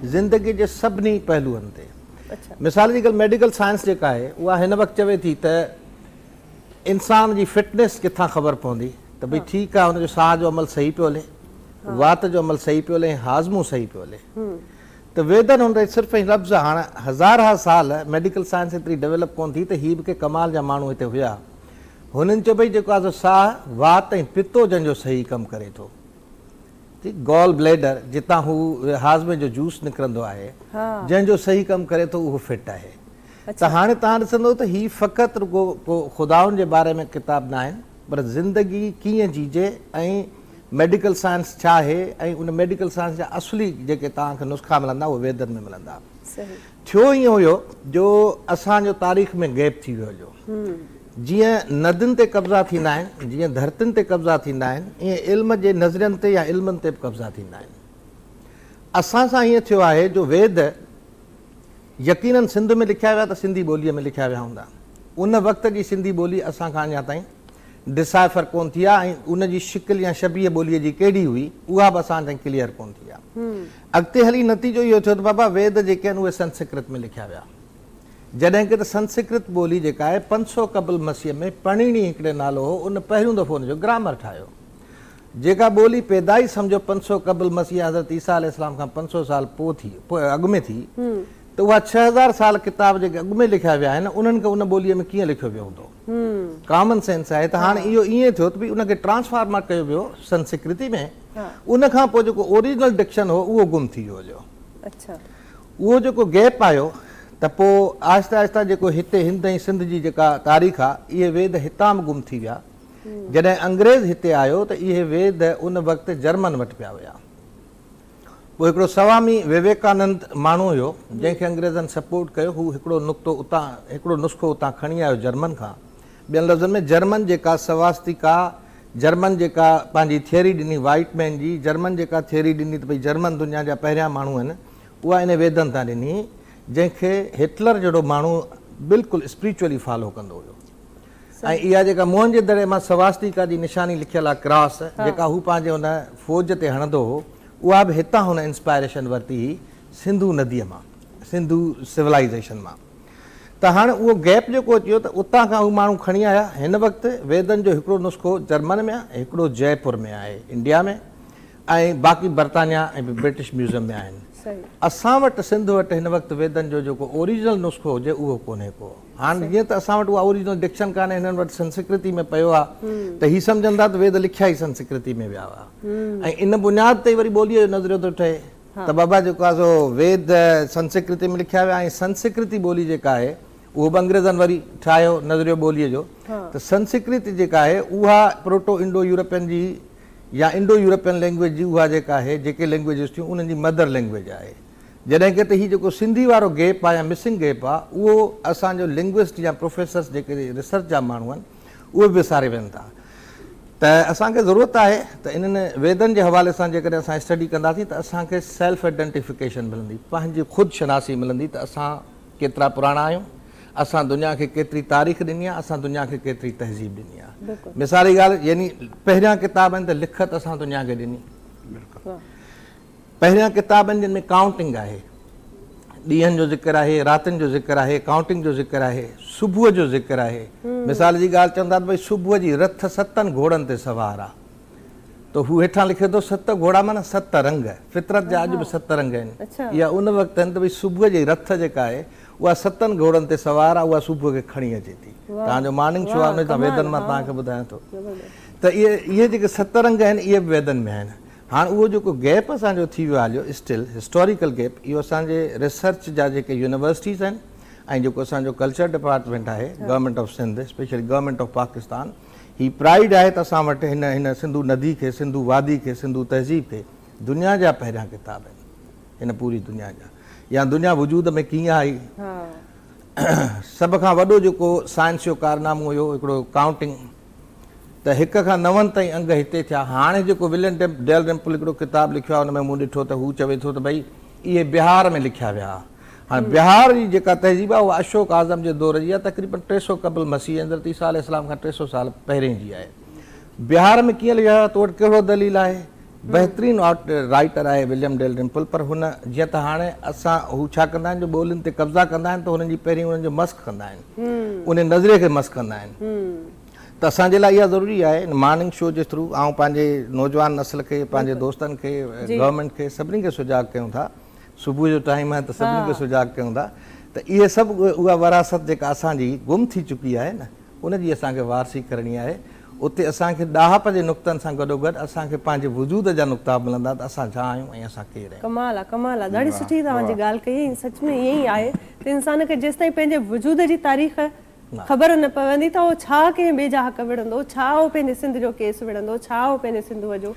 ज़िंदगी जे सभिनी पहलुअनि ते। मिसाल जी ॻाल्हि मेडिकल साइंस जेका आहे उहा हिन वक़्तु चवे थी त इंसान जी फिटनेस किथां ख़बर पवंदी त भई ठीकु आहे हुनजो साह जो अमल सही पियो हले, वात जो अमल सही पियो हले ऐं हाज़मो सही पियो हले। त वेदन हुन सिर्फ़ु लफ़्ज़ हाणे हज़ार साल मेडिकल साइंस एतिरी डेवलप कोन थी त हीअ बि के कमाल जा माण्हू हिते हुया। हुननि चयो भई जेको आहे साह वात ऐं पितो जंहिंजो सही कमु करे थो, गॉल ब्लेडर जितां हू हाज़मे जो जूस निकिरंदो आहे जंहिंजो सही कमु करे थो उहो फिट आहे। त हाणे तव्हां ॾिसंदो त हीअ फ़क़ति रुगो को ख़ुदाउनि जे बारे में किताब न आहिनि, पर ज़िंदगी कीअं जीजे ऐं मेडिकल साइंस छा आहे ऐं उन मेडिकल साइंस जा असली जेके तव्हांखे नुस्ख़ा मिलंदा उहे वेदनि में मिलंदा। थियो ईअं हुयो जो असांजो तारीख़ में गैप थी वियो हुयो। जीअं नदियुनि ते कब्ज़ा थींदा आहिनि, जीअं धरतियुनि ते कब्ज़ा थींदा आहिनि, ईअं इल्म जे नज़रियनि ते या इल्मनि ते बि कब्ज़ा थींदा आहिनि। असां सां ईअं थियो आहे जो वेद यकीननि सिंध में लिखिया विया त सिंधी ॿोलीअ में लिखिया विया हूंदा, उन वक़्त जी सिंधी ॿोली असांखां अञा ताईं डिसाइफर कोन थी आहे ऐं उन जी शिकिल या शबीह ॿोलीअ जी कहिड़ी हुई उहा बि असां ताईं क्लियर कोन थी आहे। अॻिते हली नतीजो इहो थियो त बाबा वेद जेके आहिनि उहे संस्कृत में लिखिया विया, जॾहिं की त संस्कृत ॿोली जेका आहे 500 क़बल मसीह में पणिणी हिकिड़े नालो हो, उन पहिरियों दफ़ो हुनजो ग्रामर ठाहियो। जेका ॿोली पैदाई सम्झो 500 क़बल मसीह हज़रत ईसा अलैहिस्सलाम खां 500 साल पोइ अॻु में थी, त उहा 6000 साल किताब जेके अॻु में लिखिया विया आहिनि उन्हनि खे उन ॿोलीअ में कीअं लिखियो वियो हूंदो। कॉमन सेंस आहे त हाणे इहो ईअं थियो त भई उनखे ट्रांसफार्मर कयो वियो संस्कृति में, उन खां पोइ जेको ओरिजिनल डिक्शन हो उहो गुम थी वियो हुयो। उहो जेको गैप आयो त पोइ आहिस्ता आहिस्ता जेको हिते हिंद ऐं सिंध जी जेका तारीख़ आहे इहे वेद हितां बि गुम थी विया। जॾहिं अंग्रेज़ हिते आयो त इहे वेद उन वक़्तु जर्मन वटि पिया हुया। पोइ हिकिड़ो स्वामी विवेकानंद माण्हू हुयो जंहिंखे अंग्रेज़नि सपोर्ट कयो, हू हिकिड़ो नुस्ख़ो उतां खणी आयो जर्मन खां। ॿियनि लफ़्ज़नि में जर्मन जेका सवास्तिका, जर्मन जेका पंहिंजी थियरी ॾिनी वाइट मैन जी, जर्मन जेका थियरी ॾिनी त भई जर्मन दुनिया जा पहिरियां माण्हू आहिनि, उहा इन वेदनि तां ॾिनी, जंहिंखे हिटलर जहिड़ो माण्हू बिल्कुलु स्पिरिचुअली फॉलो कंदो हुयो। ऐं इहा जेका मुंहं जे दड़े मां सवास्तिका जी निशानी लिखियलु आहे क्रॉस, जेका हू पंहिंजे हुन फ़ौज ते हणंदो हो, उहा बि हितां हुन इंस्पायरेशन वरिती हुई सिंधु नदीअ मां, सिंधु सिविलाइज़ेशन मां। त हाणे उहो गैप जेको अची वियो त उतां खां हू माण्हू खणी आया। हिन वक़्तु वेदनि जो हिकिड़ो नुस्ख़ो जर्मन में आहे, हिकिड़ो जयपुर में आहे इंडिया में, ऐं बाक़ी बर्तानिया ऐं ब्रिटिश म्यूज़ियम में आहिनि। असां वटि सिंध वटि हिन वक़्तु वेदनि जो जेको ओरिजिनल नुस्ख़ो हुजे उहो कोन्हे को। हाणे जीअं त असां वटि उहा ओरिजिनल डिक्शन कान्हे, हिननि वटि संस्कृति में पियो आहे त हीअ सम्झंदा त वेद लिखिया ई संस्कृति में विया हुआ, ऐं इन बुनियाद ते वरी ॿोलीअ जो नज़रियो थो ठहे त बाबा जेको आहे सो वेद संस्कृति में लिखिया विया। ऐं संस्कृति ॿोली जेका आहे उहो बि अंग्रेज़नि वरी ठाहियो नज़रियो ॿोलीअ जो, त संस्कृति जेका आहे उहा प्रोटो इंडो यूरोपियन जी या इंडो यूरोपियन लैंग्वेज जी उहा जेका आहे, जेके लैंग्वेजिस थियूं उन्हनि जी मदर लैंग्वेज आहे। जॾहिं की त हीउ जेको सिंधी वारो गैप आहे या मिसिंग गैप आहे, उहो असांजो लिंग्विस्ट या प्रोफेसर्स जेके रिसर्च जा माण्हू आहिनि उहे बि विसारे वञनि था। त असांखे ज़रूरत आहे त इन्हनि वेदनि जे हवाले सां जेकॾहिं असां स्टडी कंदासीं त असांखे सेल्फ आइडेंटिफिकेशन मिलंदी, पंहिंजी ख़ुदि शनासी मिलंदी त असां केतिरा पुराणा आहियूं, असां दुनिया खे केतिरी तारीख़ ॾिनी आहे, असां दुनिया खे केतिरी तहज़ीब ॾिनी आहे। मिसाल जी ॻाल्हि, यानी पहिरियां किताब आहिनि त लिखत असां दुनिया खे ॾिनी, पहिरियां किताब आहिनि जिन में काउंटिंग आहे, ॾींहंनि जो ज़िक्र आहे, रातिनि जो ज़िक्र आहे, काउंटिंग जो ज़िक्र आहे, सुबुह जो ज़िक्र आहे। मिसाल जी ॻाल्हि चवंदा भई सुबुह जी रथ 7 घोड़नि ते सवार आहे, त हू हेठां लिखे थो 7 घोड़ा माना 7 रंग, फितरत जा अॼु बि 7 रंग आहिनि। इहा उन वक़्तु आहिनि त भई सुबुह जी रथ जेका आहे उहा 7 घोड़नि ते सवार आहे, उहा सुबुह खे खणी अचे थी। तव्हांजो मॉर्निंग शो आहे, उन सां वेदनि मां तव्हांखे ॿुधायां थो त इहे जेके 7 रंग आहिनि इहे बि वेदनि में आहिनि। हाणे उहो जेको गैप असांजो थी वियो आहे स्टिल हिस्टोरिकल गैप, इहो असांजे रिसर्च जा जेके यूनिवर्सिटीज़ आहिनि ऐं जेको असांजो कल्चर डिपार्टमेंट आहे government of Sindh, specially government of Pakistan, ही प्राइड आहे त असां वटि हिन सिंधु नदी खे, सिंधु वादी खे, सिंधु तहज़ीब खे दुनिया जा पहिरियां किताब आहिनि, हिन पूरी दुनिया जा। या दुनिया वजूद में कीअं आई, सभ खां वॾो जेको साइंस जो कारनामो हुयो हिकिड़ो काउंटिंग, त 1 खां 9 ताईं अंग हिते थिया। हाणे जेको विलियम डेलरिम्पल हिकिड़ो किताबु लिखियो आहे, हुन में मूं ॾिठो त हू चवे थो त भई इहे बिहार में लिखिया विया। हाणे बिहार जी जेका तहज़ीब आहे उहा अशोक आज़म जे दौर जी आहे, तक़रीबन 300 क़बल मसीह, हज़रत ईसा अलैहिस्सलाम खां 300 साल पहिरें जी आहे। बिहार में कीअं लिखिया विया, तो वटि कहिड़ो दलील आहे? बहितरीनु राइटर आहे विलियम डेलरिम्पल, पर हुन जीअं त हाणे असां हू छा कंदा आहिनि, जो ॿोलियुनि ते कब्ज़ा कंदा आहिनि त हुननि जी पहिरीं हुननि जो मस्क कंदा आहिनि, उन नज़रिए खे मस्क कंदा आहिनि। त असांजे लाइ इहा ज़रूरी आहे मॉर्निंग शो जे थ्रू ऐं पंहिंजे नौजवान नस्ल खे, पंहिंजे दोस्तनि खे, गवर्नमेंट खे, सभिनी खे सुजाग कयूं था। सुबुह जो टाइम आहे त सभिनी खे सुजाग कयूं था त इहे सभु उहा विरासत जेका असांजी गुम थी चुकी आहे न, उनजी असांखे वारसी करणी आहे। उते असांखे ॾाहप जे नुक़्तनि सां गॾोगॾु असांखे पंहिंजे वजूद जा नुक़्ता मिलंदा त असां छा आहियूं ऐं असां केरु आहियूं। कमाल आहे, कमाल आहे, ॾाढी सुठी तव्हांजी ॻाल्हि कई। सच में ईअं ई आहे त इंसान खे जेसिताईं पंहिंजे वजूद जी तारीख़ ख़बर न पवंदी त उहो छा कंहिं ॿिए जा हक़ विढ़ंदो, छा उहो पंहिंजे सिंध जो केस विढ़ंदो, छा उहो पंहिंजे सिंधूअ जो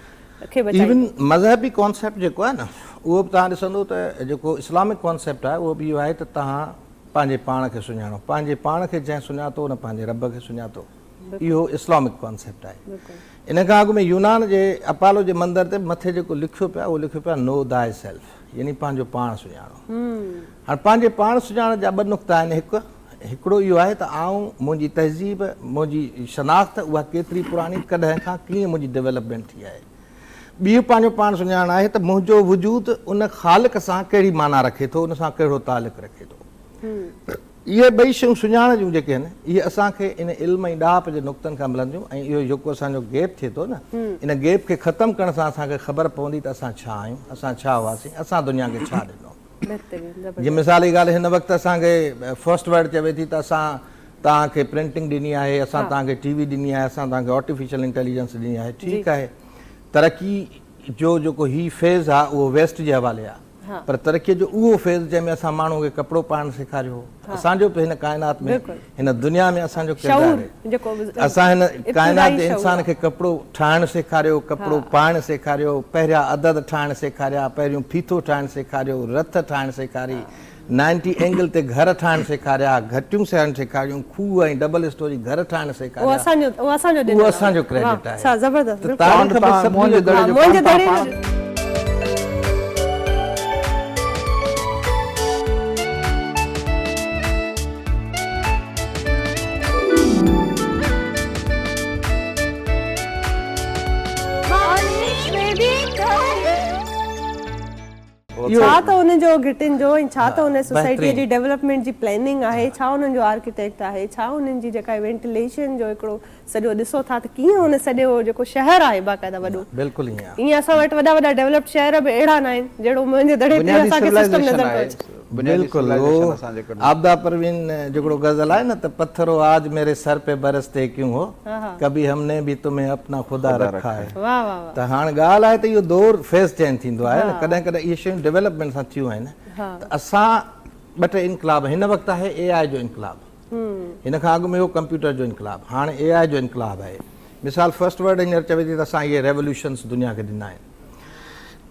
खे बचाईंदो। इवन मज़हबी कॉन्सेप्ट जेको आहे न, उहो बि तव्हां ॾिसंदो त जेको इस्लामिक कॉन्सेप्ट आहे उहो बि इहो आहे त तव्हां पंहिंजे पाण खे सुञाणो, पंहिंजे पाण खे जंहिं सुञातो उन पंहिंजे रब खे सुञातो, इहो इस्लामिक कॉन्सेप्ट आहे। इन खां अॻु में यूनान जे अपालो जे मंदर ते मथे जेको लिखियो पिया उहो लिखियो पिया नो दाए सेल्फ, यानी पंहिंजो पाण सुञाणो। हाणे पंहिंजे पाण सुञाणण जा 2 नुक़्ता आहिनि। हिकिड़ो इहो आहे त मुंहिंजी तहज़ीब, मुंहिंजी शनाख़्त उहा केतिरी पुराणी, कॾहिं खां कीअं मुंहिंजी डेवलपमेंट थी आहे। ॿियो पंहिंजो पाण सुञाणणु आहे त मुंहिंजो वजूद उन ख़ालिक़ सां कहिड़ी माना रखे थो, उन सां कहिड़ो तालुक़ु रखे थो। इहे 2 शयूं सुञाण जूं जेके आहिनि इहे असांखे इन इल्म ऐं ॾाहप जे नुक़्तनि खां मिलंदियूं। ऐं इहो जेको असांजो गैप थिए थो न, इन गैप खे ख़तमु करण सां असांखे ख़बर पवंदी त असां छा आहियूं, असां छा हुआसीं, असां दुनिया खे छा ॾिनो। जीअं मिसाल जी ॻाल्हि, हिन वक़्तु असांखे फर्स्ट वर्ड चवे थी त असां तव्हांखे प्रिंटिंग ॾिनी आहे, असां तव्हांखे टीवी ॾिनी आहे, असां तव्हांखे आर्टिफिशियल इंटेलिजेंस ॾिनी आहे। ठीकु आहे, तरक़ी जो जेको ही फेज़ आहे उहो वेस्ट जे हवाले आहे, पर तरक़ीअ जो उहो फेज़ जंहिंमें असां माण्हू खे कपिड़ो पाइणु सेखारियो, असांजो बि हिन काइनात में, हिन दुनिया में असांजो किरदारु आहे। असां हिन काइनात जे इंसान खे कपिड़ो ठाहिणु सेखारियो, कपिड़ो पाइणु सेखारियो, पहिरियां अदद ठाहिणु सेखारिया, पहिरियों फीथो ठाहिणु सेखारियो, रथ ठाहिणु सेखारी, 90 एंगल ते घर ठाहिणु सेखारिया, घटियूं ठाहिणु सेखारियूं, खूह ऐं डबल स्टोरी घर ठाहिणु सेखारिया। उहो असांजो क्रेडिट आहे। ज़बरदस्त। छा त उनजो घिटिन जो ऐं छा त उन सोसाइटीअ जी डेवलपमेंट जी प्लैनिंग आहे, छा उन्हनि जो आर्किटेक्ट आहे, छा उन्हनि जी जेका वेंटिलेशन जो हिकिड़ो सॼो ॾिसो था त कीअं उन सॼो जेको शहर आहे बाक़ाइदा वॾो, बिल्कुलु ईअं असां वटि वॾा वॾा डेवलप्ड शहर बि अहिड़ा न आहिनि जहिड़ो मुंहिंजे दड़े ते असांखे सिस्टम नज़र थो अचे। बिल्कुलु आबदा परवीन जेको गज़ल आहे न त पत्थरो आज मेरे सर पे बरसते क्यों हो, कभी हमने भी तुम्हें अपना खुदा रखा है। त हाणे ॻाल्हि आहे त इहो दौर फेस चेंज थींदो आहे न, कॾहिं कॾहिं इहे शयूं डेवलपमेंट सां थियूं आहिनि त असां 2 इनकलाब, हिन वक़्तु आहे AI जो इनकलाब, हिन खां अॻु में हो कंप्यूटर जो इनकलाब, हाणे AI जो इनकलाब आहे। मिसाल फर्स्ट वर्ड हींअर चवे थी त असां इहे रेवोल्यूशन्स दुनिया खे ॾिना आहिनि।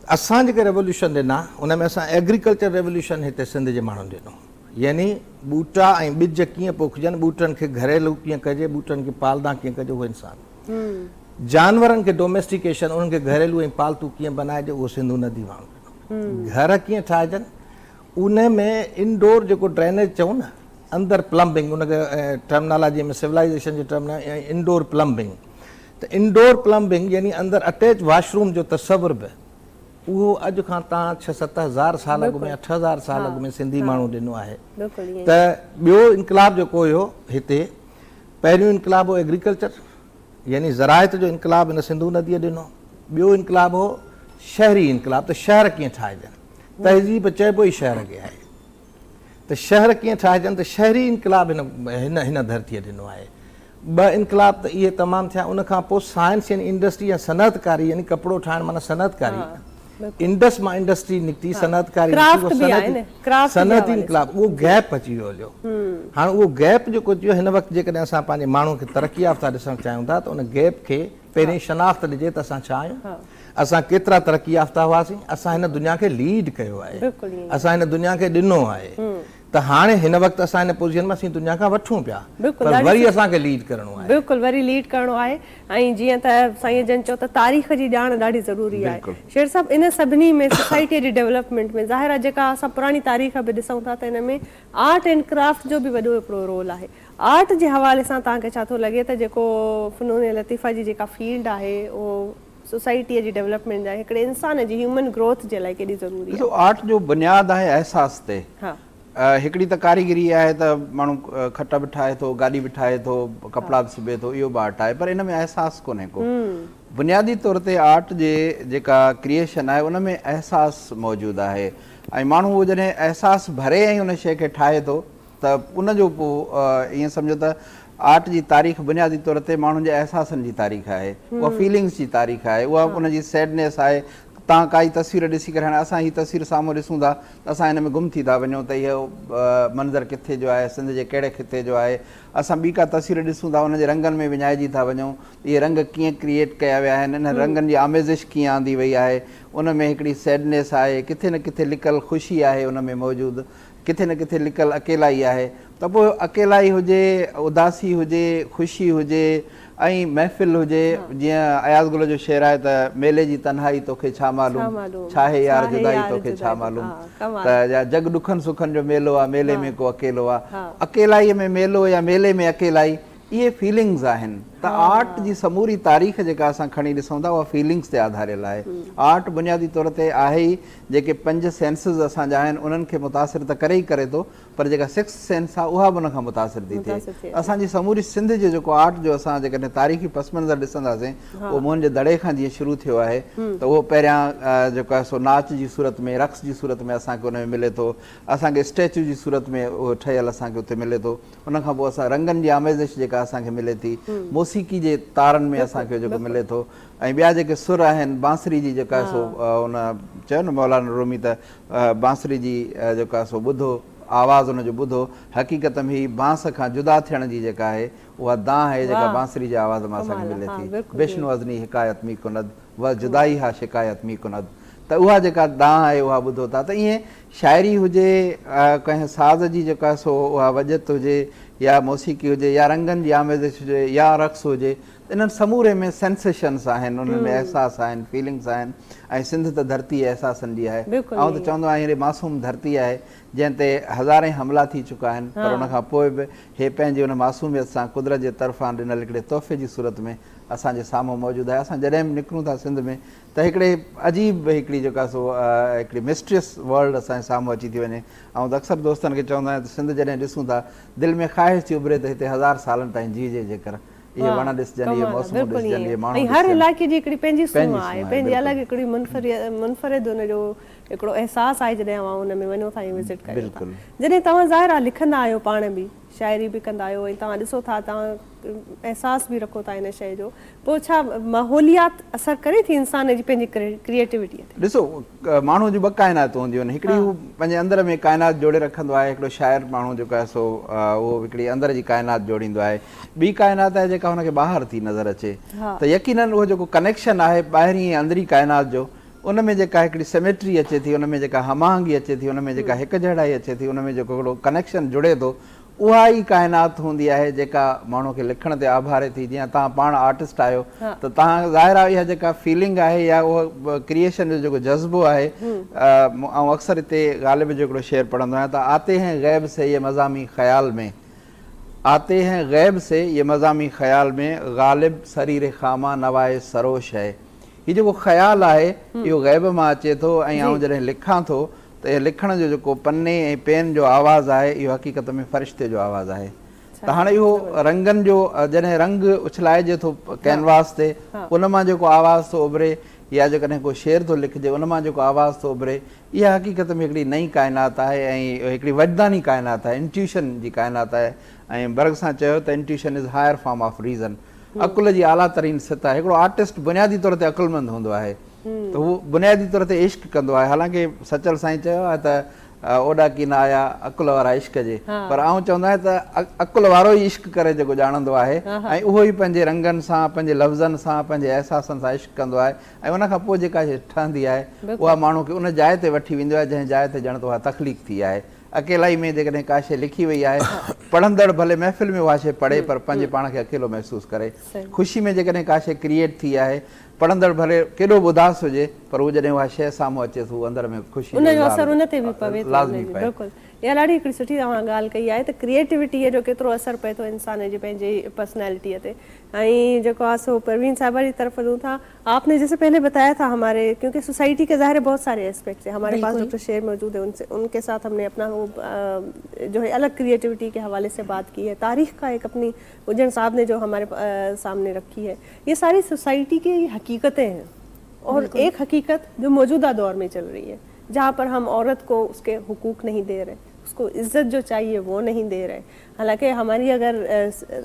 असां जेके रेवोल्यूशन ॾिना उन में असां एग्रीकल्चर रेवोल्यूशन हिते सिंध जे माण्हुनि ॾिनो, यानी ॿूटा ऐं ॿिज कीअं पोखिजनि, ॿूटनि खे घरेलू कीअं कजे, ॿूटनि खे पालदा कीअं कजे, उहो इंसानु। जानवरनि खे डोमेस्टिकेशन, उन्हनि खे घरेलू ऐं पालतू कीअं बनाइजे, उहो सिंधु नदी वांगुरु। घर कीअं ठाहिजनि, उन में इंडोर जेको ड्रेनेज चऊं न, अंदरि प्लम्बिंग, उनखे टर्मिनोलॉजी में सिविलाइज़ेशन जी टर्म इंडोर प्लम्बिंग। त इंडोर प्लम्बिंग यानी अंदरि अटैच वॉशरूम जो तस्वुर बि उहो अॼु खां तव्हां 6-7 हज़ार साल अॻु में 8 हज़ार साल अॻु में सिंधी माण्हू ॾिनो आहे। त ॿियो इनकलाब जेको हुयो हिते, पहिरियों इनकलाब हो एग्रीकल्चर यानी ज़राइत जो इनकलाब हिन सिंधु नदीअ ॾिनो। ॿियो इनकलाब हो शहरी इनकलाब, त शहर कीअं ठाहिजनि, तहज़ीब चइबो ई शहर खे आहे। त शहर कीअं ठाहिजनि, त शहरी इनकलाब हिन धरतीअ ॾिनो आहे। ॿ इनकलाब त इहे तमामु थिया। उन खां पोइ साइंस यानी इंडस्ट्री या सनअतकारी यानी कपिड़ो ठाहिण माना सनअतकारी, इंडस मां इंडस्ट्री निकिती, सनअतकारी सनअती इनकलाब, उहो गैप अची वियो हुयो। हाणे उहो गैप जेको अची वियो हिन वक़्तु, जेकॾहिं असां पंहिंजे माण्हू खे तरक़ी याफ़्ता ॾिसणु चाहियूं था त उन गैप खे पहिरीं शनाख़्त ॾिजे त असां छा आहियूं, असां केतिरा तरक़ी याफ़्ता हुआसीं, असां हिन दुनिया खे लीड कयो आहे, असां हिन दुनिया खे ॾिनो आहे। त हाणे हिन वक़्तु असां हिन पोज़ीशन में असीं दुनिया खां वठूं पिया, पर वरी असांखे लीड करणो आहे। बिल्कुलु वरी लीड करणो आहे। ऐं जीअं त साईं जन चयो त तारीख़ जी ॼाण ॾाढी ज़रूरी आहे। शेर साहब, इन सभिनी में सोसाइटीअ जी डेवलपमेंट में ज़ाहिर आहे जेका असां पुराणी तारीख़ बि ॾिसूं था त हिन में आर्ट एंड क्राफ्ट जो बि वॾो हिकिड़ो रोल आहे। आर्ट जे हवाले सां तव्हांखे छा थो लॻे त जेको फ़नून लतीफ़ा जी जेका फील्ड आहे उहो सोसाइटीअ जी डेवलपमेंट लाइ, हिकिड़े इंसान जी ह्यूमन ग्रोथ जे लाइ केॾी ज़रूरी आहे? आर्ट जो बुनियादु आहे अहसास ते। हिकिड़ी त कारीगरी आहे त माण्हू खट बि ठाहे थो, गाॾी बि ठाहे थो, कपिड़ा बि सिबे थो, इहो बि आर्ट आहे, पर इन में अहसास कोन्हे को। बुनियादी तौर ते आर्ट जे जेका क्रिएशन आहे उन में अहसास मौजूदु आहे। ऐं माण्हू उहो जॾहिं अहसास भरे ऐं उन शइ खे ठाहे थो त उनजो पोइ ईअं सम्झो त आर्ट जी तारीख़ बुनियादी तौर ते माण्हुनि जे अहसासनि जी तारीख़ आहे, उहा फीलिंग्स जी तारीख़ आहे, उहा उनजी सैडनेस आहे। तव्हां काई तस्वीर ॾिसी करे हाणे असां हीअ तस्वीर साम्हूं ॾिसूं था त असां हिन में गुम थी था वञूं त इहो मंज़र किथे जो आहे, सिंध जे कहिड़े ख़िते जो आहे। असां ॿी का तस्वीर ॾिसूं था उनजे रंगनि में विञाइजी था वञूं, इहे रंग कीअं क्रिएट कया विया आहिनि, इन रंगनि जी आमेज़िश कीअं आंदी वई आहे, उन में हिकिड़ी सैडनेस आहे, किथे न किथे लिकल ख़ुशी आहे उन में मौजूदु, किथे न किथे लिकल अकेलाई आहे। त पोइ अकेलाई हुजे, उदासी हुजे, ख़ुशी हुजे ऐं महफ़िल हुजे, जीअं अयाज़ गुल जो शेर आहे त मेले जी तन्हाई तोखे छा मालूम, छा आहे यार जुदाई तोखे छा मालूम, त जग ॾुखनि सुखनि जो मेलो आहे, मेले में को अकेलो आहे। अकेलाईअ में मेलो या मेले में अकेलाई, इहे फीलिंग्स आहिनि। त आर्ट जी समूरी तारीख़ जेका असां खणी ॾिसूं था उहा फीलिंग्स ते आधारियल आहे। आर्ट बुनियादी तौर ते आहे ई जेके 5 सेंसिस असांजा आहिनि उन्हनि खे मुतासिर त करे ई करे थो, पर जेका 6th सेंस आहे उहा बि उन खां मुतासिर थी थिए। असांजी समूरी सिंध जो जेको आर्ट जो असां जेकॾहिं तारीख़ी पस मंज़र ॾिसंदासीं, उहो मुंहिंजे दड़े खां जीअं शुरू थियो आहे त उहो पहिरियां जेको आहे सो नाच जी सूरत में, रक़्स जी सूरत में असांखे उन में मिले थो, असांखे स्टैचू जी सूरत में उहो ठहियल असांखे उते मिले थो। उन खां पोइ असां रंगनि जी आमेज़िश जेका असांखे मिले थी, मौसीक़ी जे तारनि में असांखे जेको मिले थो, ऐं ॿिया जेके सुर आहिनि, बांसुरी जी जेका सो उन चयो न मौलाना रूमी त बांसुरी जी जेका सो ॿुधो, आवाज़ उनजो ॿुधो, हक़ीक़त में ही बांस खां जुदा थियण जी जेका आहे उहा दां आहे जेका बांसुरी जी आवाज़ मां असांखे मिले थी। बेशनो अज़नी हिकायत मी कुनद व जुदाई हा शिकायत मी कुनद, त उहा जेका दां आहे उहा ॿुधो था। त ईअं शाइरी हुजे, कंहिं साज़ जी जेका सो उहा वजत हुजे, या मौसीक़ी हुजे, या रंगनि जी आमेज़िश हुजे, या रक़्स हुजे, इन्हनि समूरे में सेंसेशन्स आहिनि, उन्हनि में अहसास आहिनि, फीलिंग्स आहिनि। ऐं सिंध त धरती अहसासनि जी आहे। ऐं त चवंदो आहियां हीअ मासूम धरती आहे जंहिं ते हज़ारे हमला थी चुका आहिनि, पर उनखां पोइ बि हे पंहिंजे उन मासूमियत सां कुदरत जे तरफ़ां ॾिनल हिकिड़े तोहफ़े जी सूरत में असांजे साम्हूं मौजूदु आहे। असां जॾहिं बि निकिरूं था सिंध में त हिकिड़े अजीब हिकिड़ी जेका सो हिकिड़ी मिस्ट्रियस वर्ल्ड असांजे साम्हूं अची थी वञे। ऐं त अक्सर दोस्तनि खे चवंदो आहियां त सिंध जॾहिं ॾिसूं था दिलि में ख़्वाहिश थी उभिरे त हिते 1000 सालनि ताईं जीजे जेकर इहे वण ॾिसजनि, इहे मौसम ॾिसजनि, इहे माण्हू ॾिसजनि। हर इलाइक़े जी हिकिड़ी पंहिंजी सूंह आहे, पंहिंजी अलॻि हिकिड़ी मुनफ़रिद हुनजो हिकिड़ो अहसासु आहे जॾहिं अवां हुन में वञो था ऐं विज़िट कयो था। जॾहिं तव्हां ज़ाहिर आहे लिखंदा आहियो, पाण बि शाइरी बि कंदा आहियो, ऐं तव्हां ॾिसो था तव्हां अहसास बि रखो था हिन शइ जो, पोइ छा माहौलियात असरु करे थी इंसान जी पंहिंजी क्रिएटिविटीअ ते? ॾिसो, माण्हू जूं 2 काइनात हूंदियूं आहिनि, हिकिड़ी हू पंहिंजे अंदर में काइनात जोड़े रखंदो आहे, हिकिड़ो शाइर माण्हू जेको आहे सो उहो हिकिड़ी अंदर जी काइनात जोड़ींदो आहे। ॿी काइनात आहे जेका हुनखे ॿाहिरि थी नज़र अचे, त यकीनन उहो जेको कनेक्शन आहे ॿाहिरीं ऐं अंदरी काइनात जो, उन में जेका हिकिड़ी सिमेट्री अचे थी, उन में जेका हमाहंगी अचे थी, उन में जेका हिकु जहिड़ाई अचे थी, उन में जेको हिकिड़ो कनेक्शन जुड़े थो, उहा ई काइनात हूंदी आहे जेका माण्हू खे लिखण ते आभारे थी। जीअं तव्हां पाण आर्टिस्ट आहियो त तव्हां ज़ाहिर आहे इहा जेका फीलिंग आहे या उहा क्रिएशन जो जेको जज़्बो आहे, ऐं अक्सर हिते ग़ालिब जो हिकिड़ो शेर पढ़ंदो आहियां त आते हैं गैब से ये मज़ामी ख़्याल में, आते हैं गैब से ये मज़ामी ख़्याल में, ग़ालिब सरीर खामा नवाए सरोश है। हीउ जेको ख़्याल आहे इहो गैब मां अचे थो, ऐं आउं जॾहिं लिखां थो त इहो लिखण जो जेको पन्ने ऐं पेन जो आवाज़ु आहे इहो हक़ीक़त में फ़रिश्ते जो आवाज़ु आहे। त हाणे इहो रंगनि जो जॾहिं रंग उछलाइजे थो कैनवास ते, उन मां जेको आवाज़ु थो उभिरे, या जेकॾहिं को शेर थो लिखिजे उन मां जेको आवाज़ु थो उभिरे, इहा हक़ीक़त में हिकिड़ी नई काइनात आहे ऐं हिकिड़ी वजदानी काइनात आहे, इंट्यूशन जी काइनात आहे। ऐं बर्ग सां चयो त intuition is higher form of reason, अकुल जी आला तरीन सित आहे। हिकिड़ो आर्टिस्ट बुनियादी तौर ते अकुलमंद हूंदो आहे त उहो बुनियादी तौर ते इश्क कंदो आहे। हालांकि सचल साईं चयो आहे त ओॾा की न आया अकुल वारा इश्क जे, पर आउं चवंदो आहियां त अकुल वारो ई इश्क करे जेको ॼाणंदो आहे, ऐं उहो ई पंहिंजे रंगनि सां, पंहिंजे लफ़्ज़नि सां, पंहिंजे अहसासनि सां इश्क कंदो आहे, ऐं उन खां पोइ जेका शइ ठहंदी आहे उहा माण्हू खे उन जाइ ते वठी वेंदो आहे जंहिं जाइ ते ॼण त उहा तख़लीक़ थी आहे। अकेलाई में जेकॾहिं का शइ लिखी वई आहे, पढ़ंदड़ भले महफ़िल में उहा शइ पढ़े पर पंहिंजे पाण खे अकेलो महसूसु करे। ख़ुशी में जेकॾहिं का शइ क्रिएट थी आहे, पढ़ंदड़ भले केॾो बि उदास हुजे पर उहो जॾहिं उहा शइ साम्हूं अचे थो अंदरि में ख़ुशी उनजो असर उन ते बि पवे थो। लाज़मी पए। बिल्कुलु, इहा ॾाढी हिकिड़ी सुठी तव्हां ॻाल्हि कई आहे त क्रिएटिविटीअ जो केतिरो असरु पए थो इंसान जी पंहिंजी पर्सनैलिटीअ ते। ऐं जेको आहे सो परवीन साहिबा जी तरफ वधूं था। आपने जैसे पहले बताया था हमारे, क्योंकि सोसाइटी के ज़ाहिर बहुत सारे एस्पेक्ट्स हैं, हमारे पास डॉक्टर शेर मौजूद है, उनके साथ हमने अपना वो जो है अलग क्रिएटिविटी के हवाले से बात की है। तारीख़ का एक अपनी उज्जैन साहब ने जो हमारे सामने रखी है, ये सारी सोसाइटी की हकीकतें हैं और एक हकीकत जो मौजूदा दौर में चल रही है, जहाँ पर हम औरत को उसके हुकूक नहीं दे रहे, उसको इज्जत जो चाहिए वो नहीं दे रहे। हालांकि हमारी अगर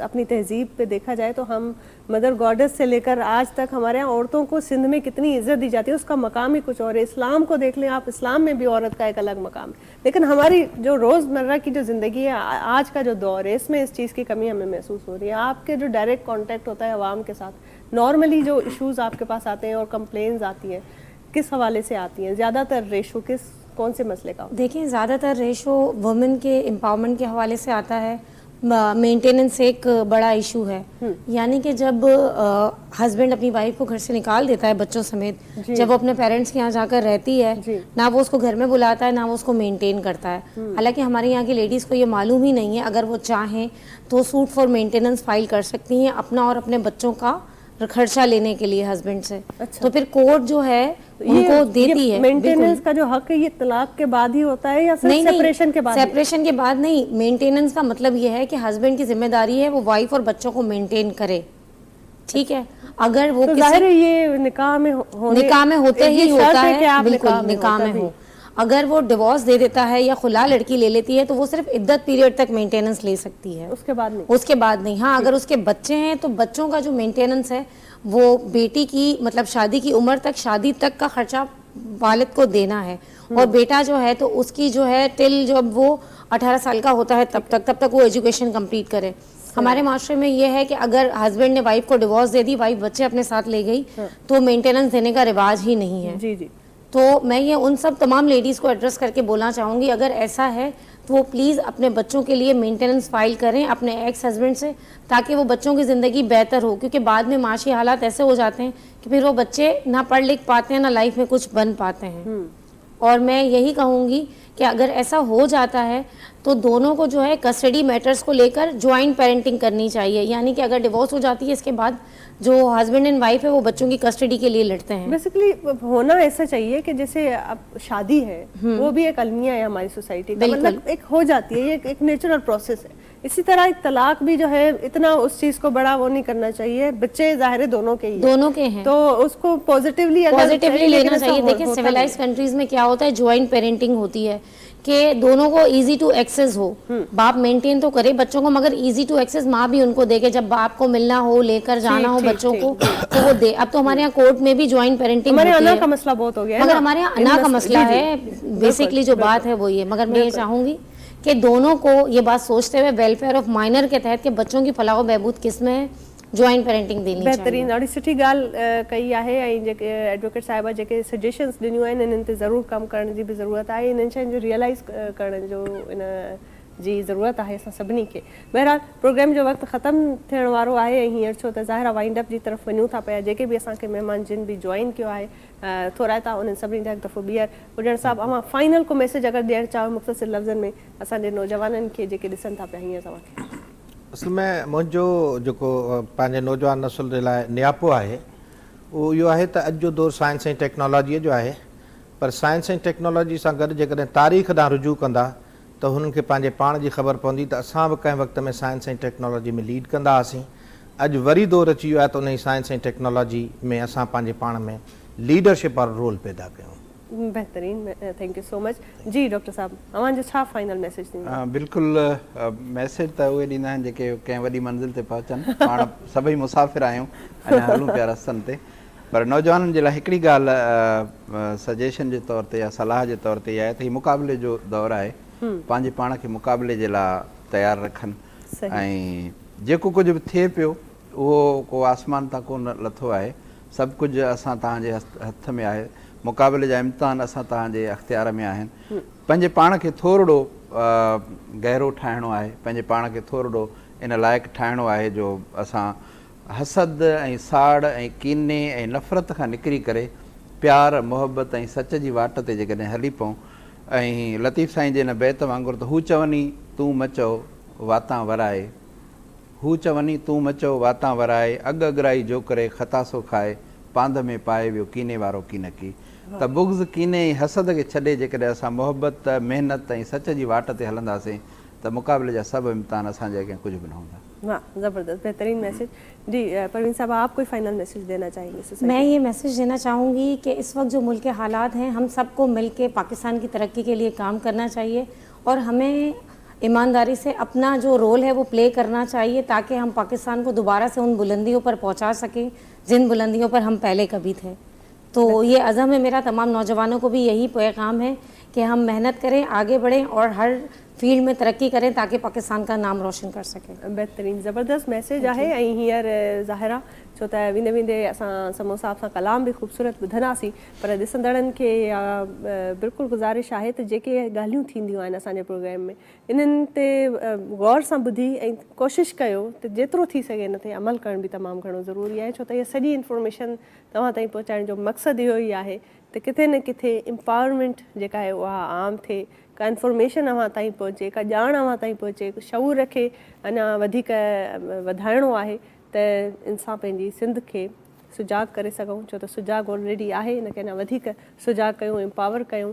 अपनी तहजीब पे देखा जाए तो हम मदर गॉडेस से लेकर आज तक हमारे यहाँ औरतों को सिंध में कितनी इज्जत दी जाती है, उसका मकाम ही कुछ और है। इस्लाम को देख लें आप, इस्लाम में भी औरत का एक अलग मकाम है, लेकिन हमारी जो रोज़मर्रा की जो ज़िंदगी है, आज का जो दौर है, इसमें इस चीज़ की कमी हमें महसूस हो रही है। आपके जो डायरेक्ट कॉन्टैक्ट होता है आवाम के साथ, नॉर्मली जो इशूज़ आपके पास आते हैं और कंप्लेंट्स आती हैं, किस हवाले से आती हैं? ज़्यादातर रेशो कौन से मसले का? देखिए, ज़्यादातर रेशो वुमेन के एम्पावरमेंट के हवाले से आता है। मेंटेनेंस एक बड़ा इशू है, यानी कि जब हस्बैंड अपनी वाइफ को घर से निकाल देता है बच्चों समेत, जब वो अपने पेरेंट्स के यहाँ जाकर रहती है, ना वो उसको घर में बुलाता है ना वो उसको मेंटेन करता है। हालांकि हमारे यहाँ की लेडीज़ को ये मालूम ही नहीं है, अगर वो चाहें तो सूट फॉर मेंटेनेंस फाइल कर सकती हैं अपना और अपने बच्चों का खर्चा लेने के लिए हस्बैंड से। तो फिर कोर्ट जो है उनको देती है। मेंटेनेंस का जो हक है ये तलाक के बाद ही होता है या सिर्फ सेपरेशन के बाद? सेपरेशन के बाद नहीं, मेंटेनेंस का मतलब ये है कि हस्बैंड की जिम्मेदारी है वो वाइफ और बच्चों को मेंटेन करे, ठीक है। अगर वो तो जाहिर है ये निकाह में होते ही होता है, बिल्कुल निकाह में हो। अगर वो डिवोर्स दे देता है या खुला लड़की ले लेती है तो वो सिर्फ इद्दत पीरियड तक मेंटेनेंस ले सकती है, उसके बाद नहीं। उसके बाद नहीं। हाँ, अगर उसके बच्चे हैं तो बच्चों का जो मेंटेनेंस है वो बेटी की मतलब शादी की उम्र तक, शादी तक का खर्चा वालिद को देना है, और बेटा जो है तो उसकी जो है टिल जब वो 18 साल का होता है तब तक वो एजुकेशन कंप्लीट करे। हमारे माशरे में ये है कि अगर हस्बैंड ने वाइफ को डिवोर्स दे दी, वाइफ बच्चे अपने साथ ले गई, तो मेंटेनेंस देने का रिवाज ही नहीं है। जी जी। तो मैं ये उन सब तमाम लेडीज़ को एड्रेस करके बोलना चाहूँगी, अगर ऐसा है तो वो प्लीज़ अपने बच्चों के लिए मेंटेनेंस फाइल करें अपने एक्स हस्बैंड से, ताकि वो बच्चों की ज़िंदगी बेहतर हो। क्योंकि बाद में माशी हालात ऐसे हो जाते हैं कि फिर वो बच्चे ना पढ़ लिख पाते हैं, ना लाइफ में कुछ बन पाते हैं। और मैं यही कहूँगी कि अगर ऐसा हो जाता है तो दोनों को जो है कस्टडी मैटर्स को लेकर ज्वाइंट पेरेंटिंग करनी चाहिए, यानी कि अगर डिवोर्स हो जाती है इसके बाद जो हस्बैंड एंड वाइफ है वो बच्चों की कस्टडी के लिए लड़ते हैं। बेसिकली होना ऐसा चाहिए कि जैसे अब शादी है वो भी एक अलमिया है हमारी सोसाइटी का, मतलब एक हो जाती है, ये एक नेचुरल प्रोसेस है। इसी तरह एक तलाक भी जो है इतना उस चीज को बड़ा वो नहीं करना चाहिए। बच्चे ज़ाहिर है दोनों के हैं तो उसको पॉजिटिवली लेना चाहिए। देखिए, सिविलाइज्ड कंट्रीज में क्या होता है, ज्वाइंट पेरेंटिंग होती है कि दोनों को इजी टू एक्सेस हो, बाप मेंटेन तो करे बच्चों को मगर इजी टू एक्सेस माँ भी उनको दे के जब बाप को मिलना हो, लेकर जाना हो बच्चों को तो वो दे। अब तो हमारे यहाँ कोर्ट में भी ज्वाइंट पेरेंटिंग होती है। हमारे यहाँ का मसला बहुत हो गया, मगर हमारे यहाँ अना का मसला है, बेसिकली जो बात है वो ये। मगर मैं ये चाहूंगी कि दोनों को ये बात सोचते हुए वेलफेयर ऑफ माइनर के तहत कि बच्चों की फलाह व बहबूद किस में है, जॉइंट पेरेंटिंग देनी चाहिए। बहितरीनु, ॾाढी सुठी ॻाल्हि कई आहे ऐं जेके एडवोकेट साहिबा जेके सजेशन्स ॾिनियूं आहिनि इन्हनि ते ज़रूरु कमु करण जी बि ज़रूरत आहे, इन्हनि शयुनि जो रियलाइज़ करण जो इन जी ज़रूरत आहे असां सभिनी खे। बहरहाल प्रोग्राम जो वक़्तु ख़तमु थियण वारो आहे ऐं हींअर छो त ज़ाहिरा वाइंड अप जी तरफ़ वञूं था पिया। जेके बि असांखे महिमान जिन बि जॉइन कयो आहे थोराइता उन्हनि सभिनी जा हिकु दफ़ो ॿीहर हुजण साहिबु अवां फाइनल को मैसेज अगरि ॾियणु चाहो मुख़्तसिर लफ़्ज़नि में असांजे नौजवाननि खे जेके ॾिसनि था पिया हींअर तव्हांखे। असल में मुंहिंजो जेको पंहिंजे नौजवान नसुल जे लाइ नियापो आहे उहो इहो आहे त अॼु जो दौरु साइंस ऐं टेक्नोलॉजीअ जो आहे, पर साइंस ऐं टेक्नोलॉजी सां गॾु जेकॾहिं तारीख़ ॾांहुं रुजू कंदा त हुननि खे पंहिंजे पाण जी ख़बर पवंदी त असां बि कंहिं वक़्त में साइंस ऐं टेक्नोलॉजी में लीड कंदा हुआसीं। अॼु वरी दौरु अची वियो आहे त उन जी साइंस ऐं टेक्नोलॉजी में असां पंहिंजे पाण में लीडरशिप वारो रोल पैदा कयूं। बहितरीनु, थैंक यू सो मच। जी डॉक्टर साहब, तव्हांजो छा फाइनल मैसेज ॾींदा? बिल्कुलु मैसेज त उहे ॾींदा आहिनि जेके कंहिं वॾी मंज़िल ते पहुचनि। पाण सभई मुसाफ़िर आहियूं, अञा हलूं पिया रस्तनि ते, पर नौजवाननि जे लाइ हिकिड़ी ॻाल्हि सजेशन जे तौर ते या सलाह जे तौर ते इहा आहे त हीउ मुक़ाबले जो दौरु आहे, पंहिंजे पाण खे मुक़ाबले जे लाइ तयारु रखनि ऐं जेको कुझु बि थिए पियो उहो को आसमान तां कोन लथो आहे, सभु कुझु असां तव्हांजे हथ में आहे, मुक़ाबले जा इम्तिहान असां तव्हांजे अख़्तियार में आहिनि। पंहिंजे पाण खे थोरो गहरो ठाहिणो आहे, पंहिंजे पाण खे थोरो इन लाइक़ु ठाहिणो आहे जो असां हसद ऐं साड़ ऐं कीने ऐं नफ़रत खां निकिरी करे प्यार मुहबत ऐं सच जी वाट ते जेकॾहिं हली पऊं। ऐं लतीफ़ साईं जे हिन बैत वांगुरु त हू चवनी तूं मचो वातां वराए, हू चवनी तूं मचो वातां वराए, अॻु अॻराई जो करे ख़तासो खाए, पांध में पाए वियो कीने वारो कीन की। त बुग़्ज़ कीने ऐं हसद खे छॾे जेकॾहिं असां मुहबत महिनत ऐं सच जी वाट ते हलंदासीं त मुक़ाबले जा सभु इम्तिहान असांजे अॻियां कुझु बि न हूंदा। वाह, ज़बरदस्त, बेहतरीन मैसेज। जी परवीन साहब, आप कोई फाइनल मैसेज देना चाहेंगे? मैं ये मैसेज देना चाहूँगी कि इस वक्त जो मुल्क के हालात हैं, हम सबको मिल के पाकिस्तान की तरक्की के लिए काम करना चाहिए और हमें ईमानदारी से अपना जो रोल है वो प्ले करना चाहिए ताकि हम पाकिस्तान को दोबारा से उन बुलंदियों पर पहुंचा सकें जिन बुलंदियों पर हम पहले कभी थे। तो ये अज़म है मेरा, तमाम नौजवानों को भी यही पैगाम है कि हम मेहनत करें, आगे बढ़ें और हर फील्ड में तरक्की करें ताकि पाकिस्तान का नाम रोशन कर सकें। बेहतरीन, ज़बरदस्त मैसेज आहे। ऐं हींअर ज़ाहिरा छो त वेंदे वेंदे असां समो साहब सां कलाम बि ख़ूबसूरत ॿुधंदासीं, पर ॾिसंदड़नि खे बिल्कुलु गुज़ारिश आहे त जेके ॻाल्हियूं थींदियूं आहिनि असांजे प्रोग्राम में इन्हनि ते गौर सां ॿुधी ऐं कोशिशि कयो त जेतिरो थी सघे इन ते अमल करण बि तमामु घणो ज़रूरी आहे, छो त इहा सॼी इंफॉर्मेशन तव्हां ताईं पहुचाइण जो मक़सदु इहो ई आहे त किथे न किथे एम्पावरमेंट जेका आहे उहा आम थिए, का इंफॉर्मेशन अव्हां ताईं पहुचे, का ॼाण अव्हां ताईं पहुचे, शऊर खे अञा वधीक वधाइणो आहे त इंसां पंहिंजी सिंध खे सुजाग करे सघूं, छो त सुजाग ऑलरेडी आहे, हिनखे अञा वधीक सुजाग कयूं, एम्पावर कयूं,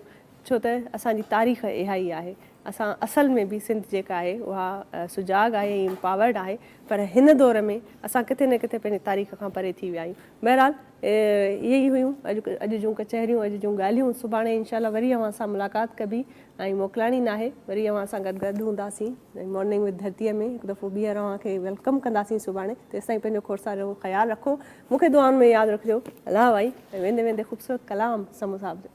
छो त असांजी तारीख़ इहा ई आहे। असां असल में बि सिंध जेका आहे उहा सुजाग आहे ऐं एम्पावर्ड आहे, पर हिन दौर में असां किथे न किथे पंहिंजी तारीख़ खां परे थी विया आहियूं। बहरहाल इहे ई हुयूं अॼु जूं कचहरियूं, अॼु जूं ॻाल्हियूं। सुभाणे इनशाला वरी अव्हां सां मुलाक़ात कबी ऐं मोकिलाणी न आहे, वरी अव्हां सां गॾु हूंदासीं मॉर्निंग विद धरतीअ में। हिकु दफ़ो ॿीहर अव्हांखे वेलकम कंदासीं सुभाणे, तेसिताईं पंहिंजो खोड़सारो ख़्यालु रखो, मूंखे दुआउनि में यादि रखिजो। अलाह भाई, ऐं वेंदे वेंदे ख़ूबसूरत कलाम समो साहब जो।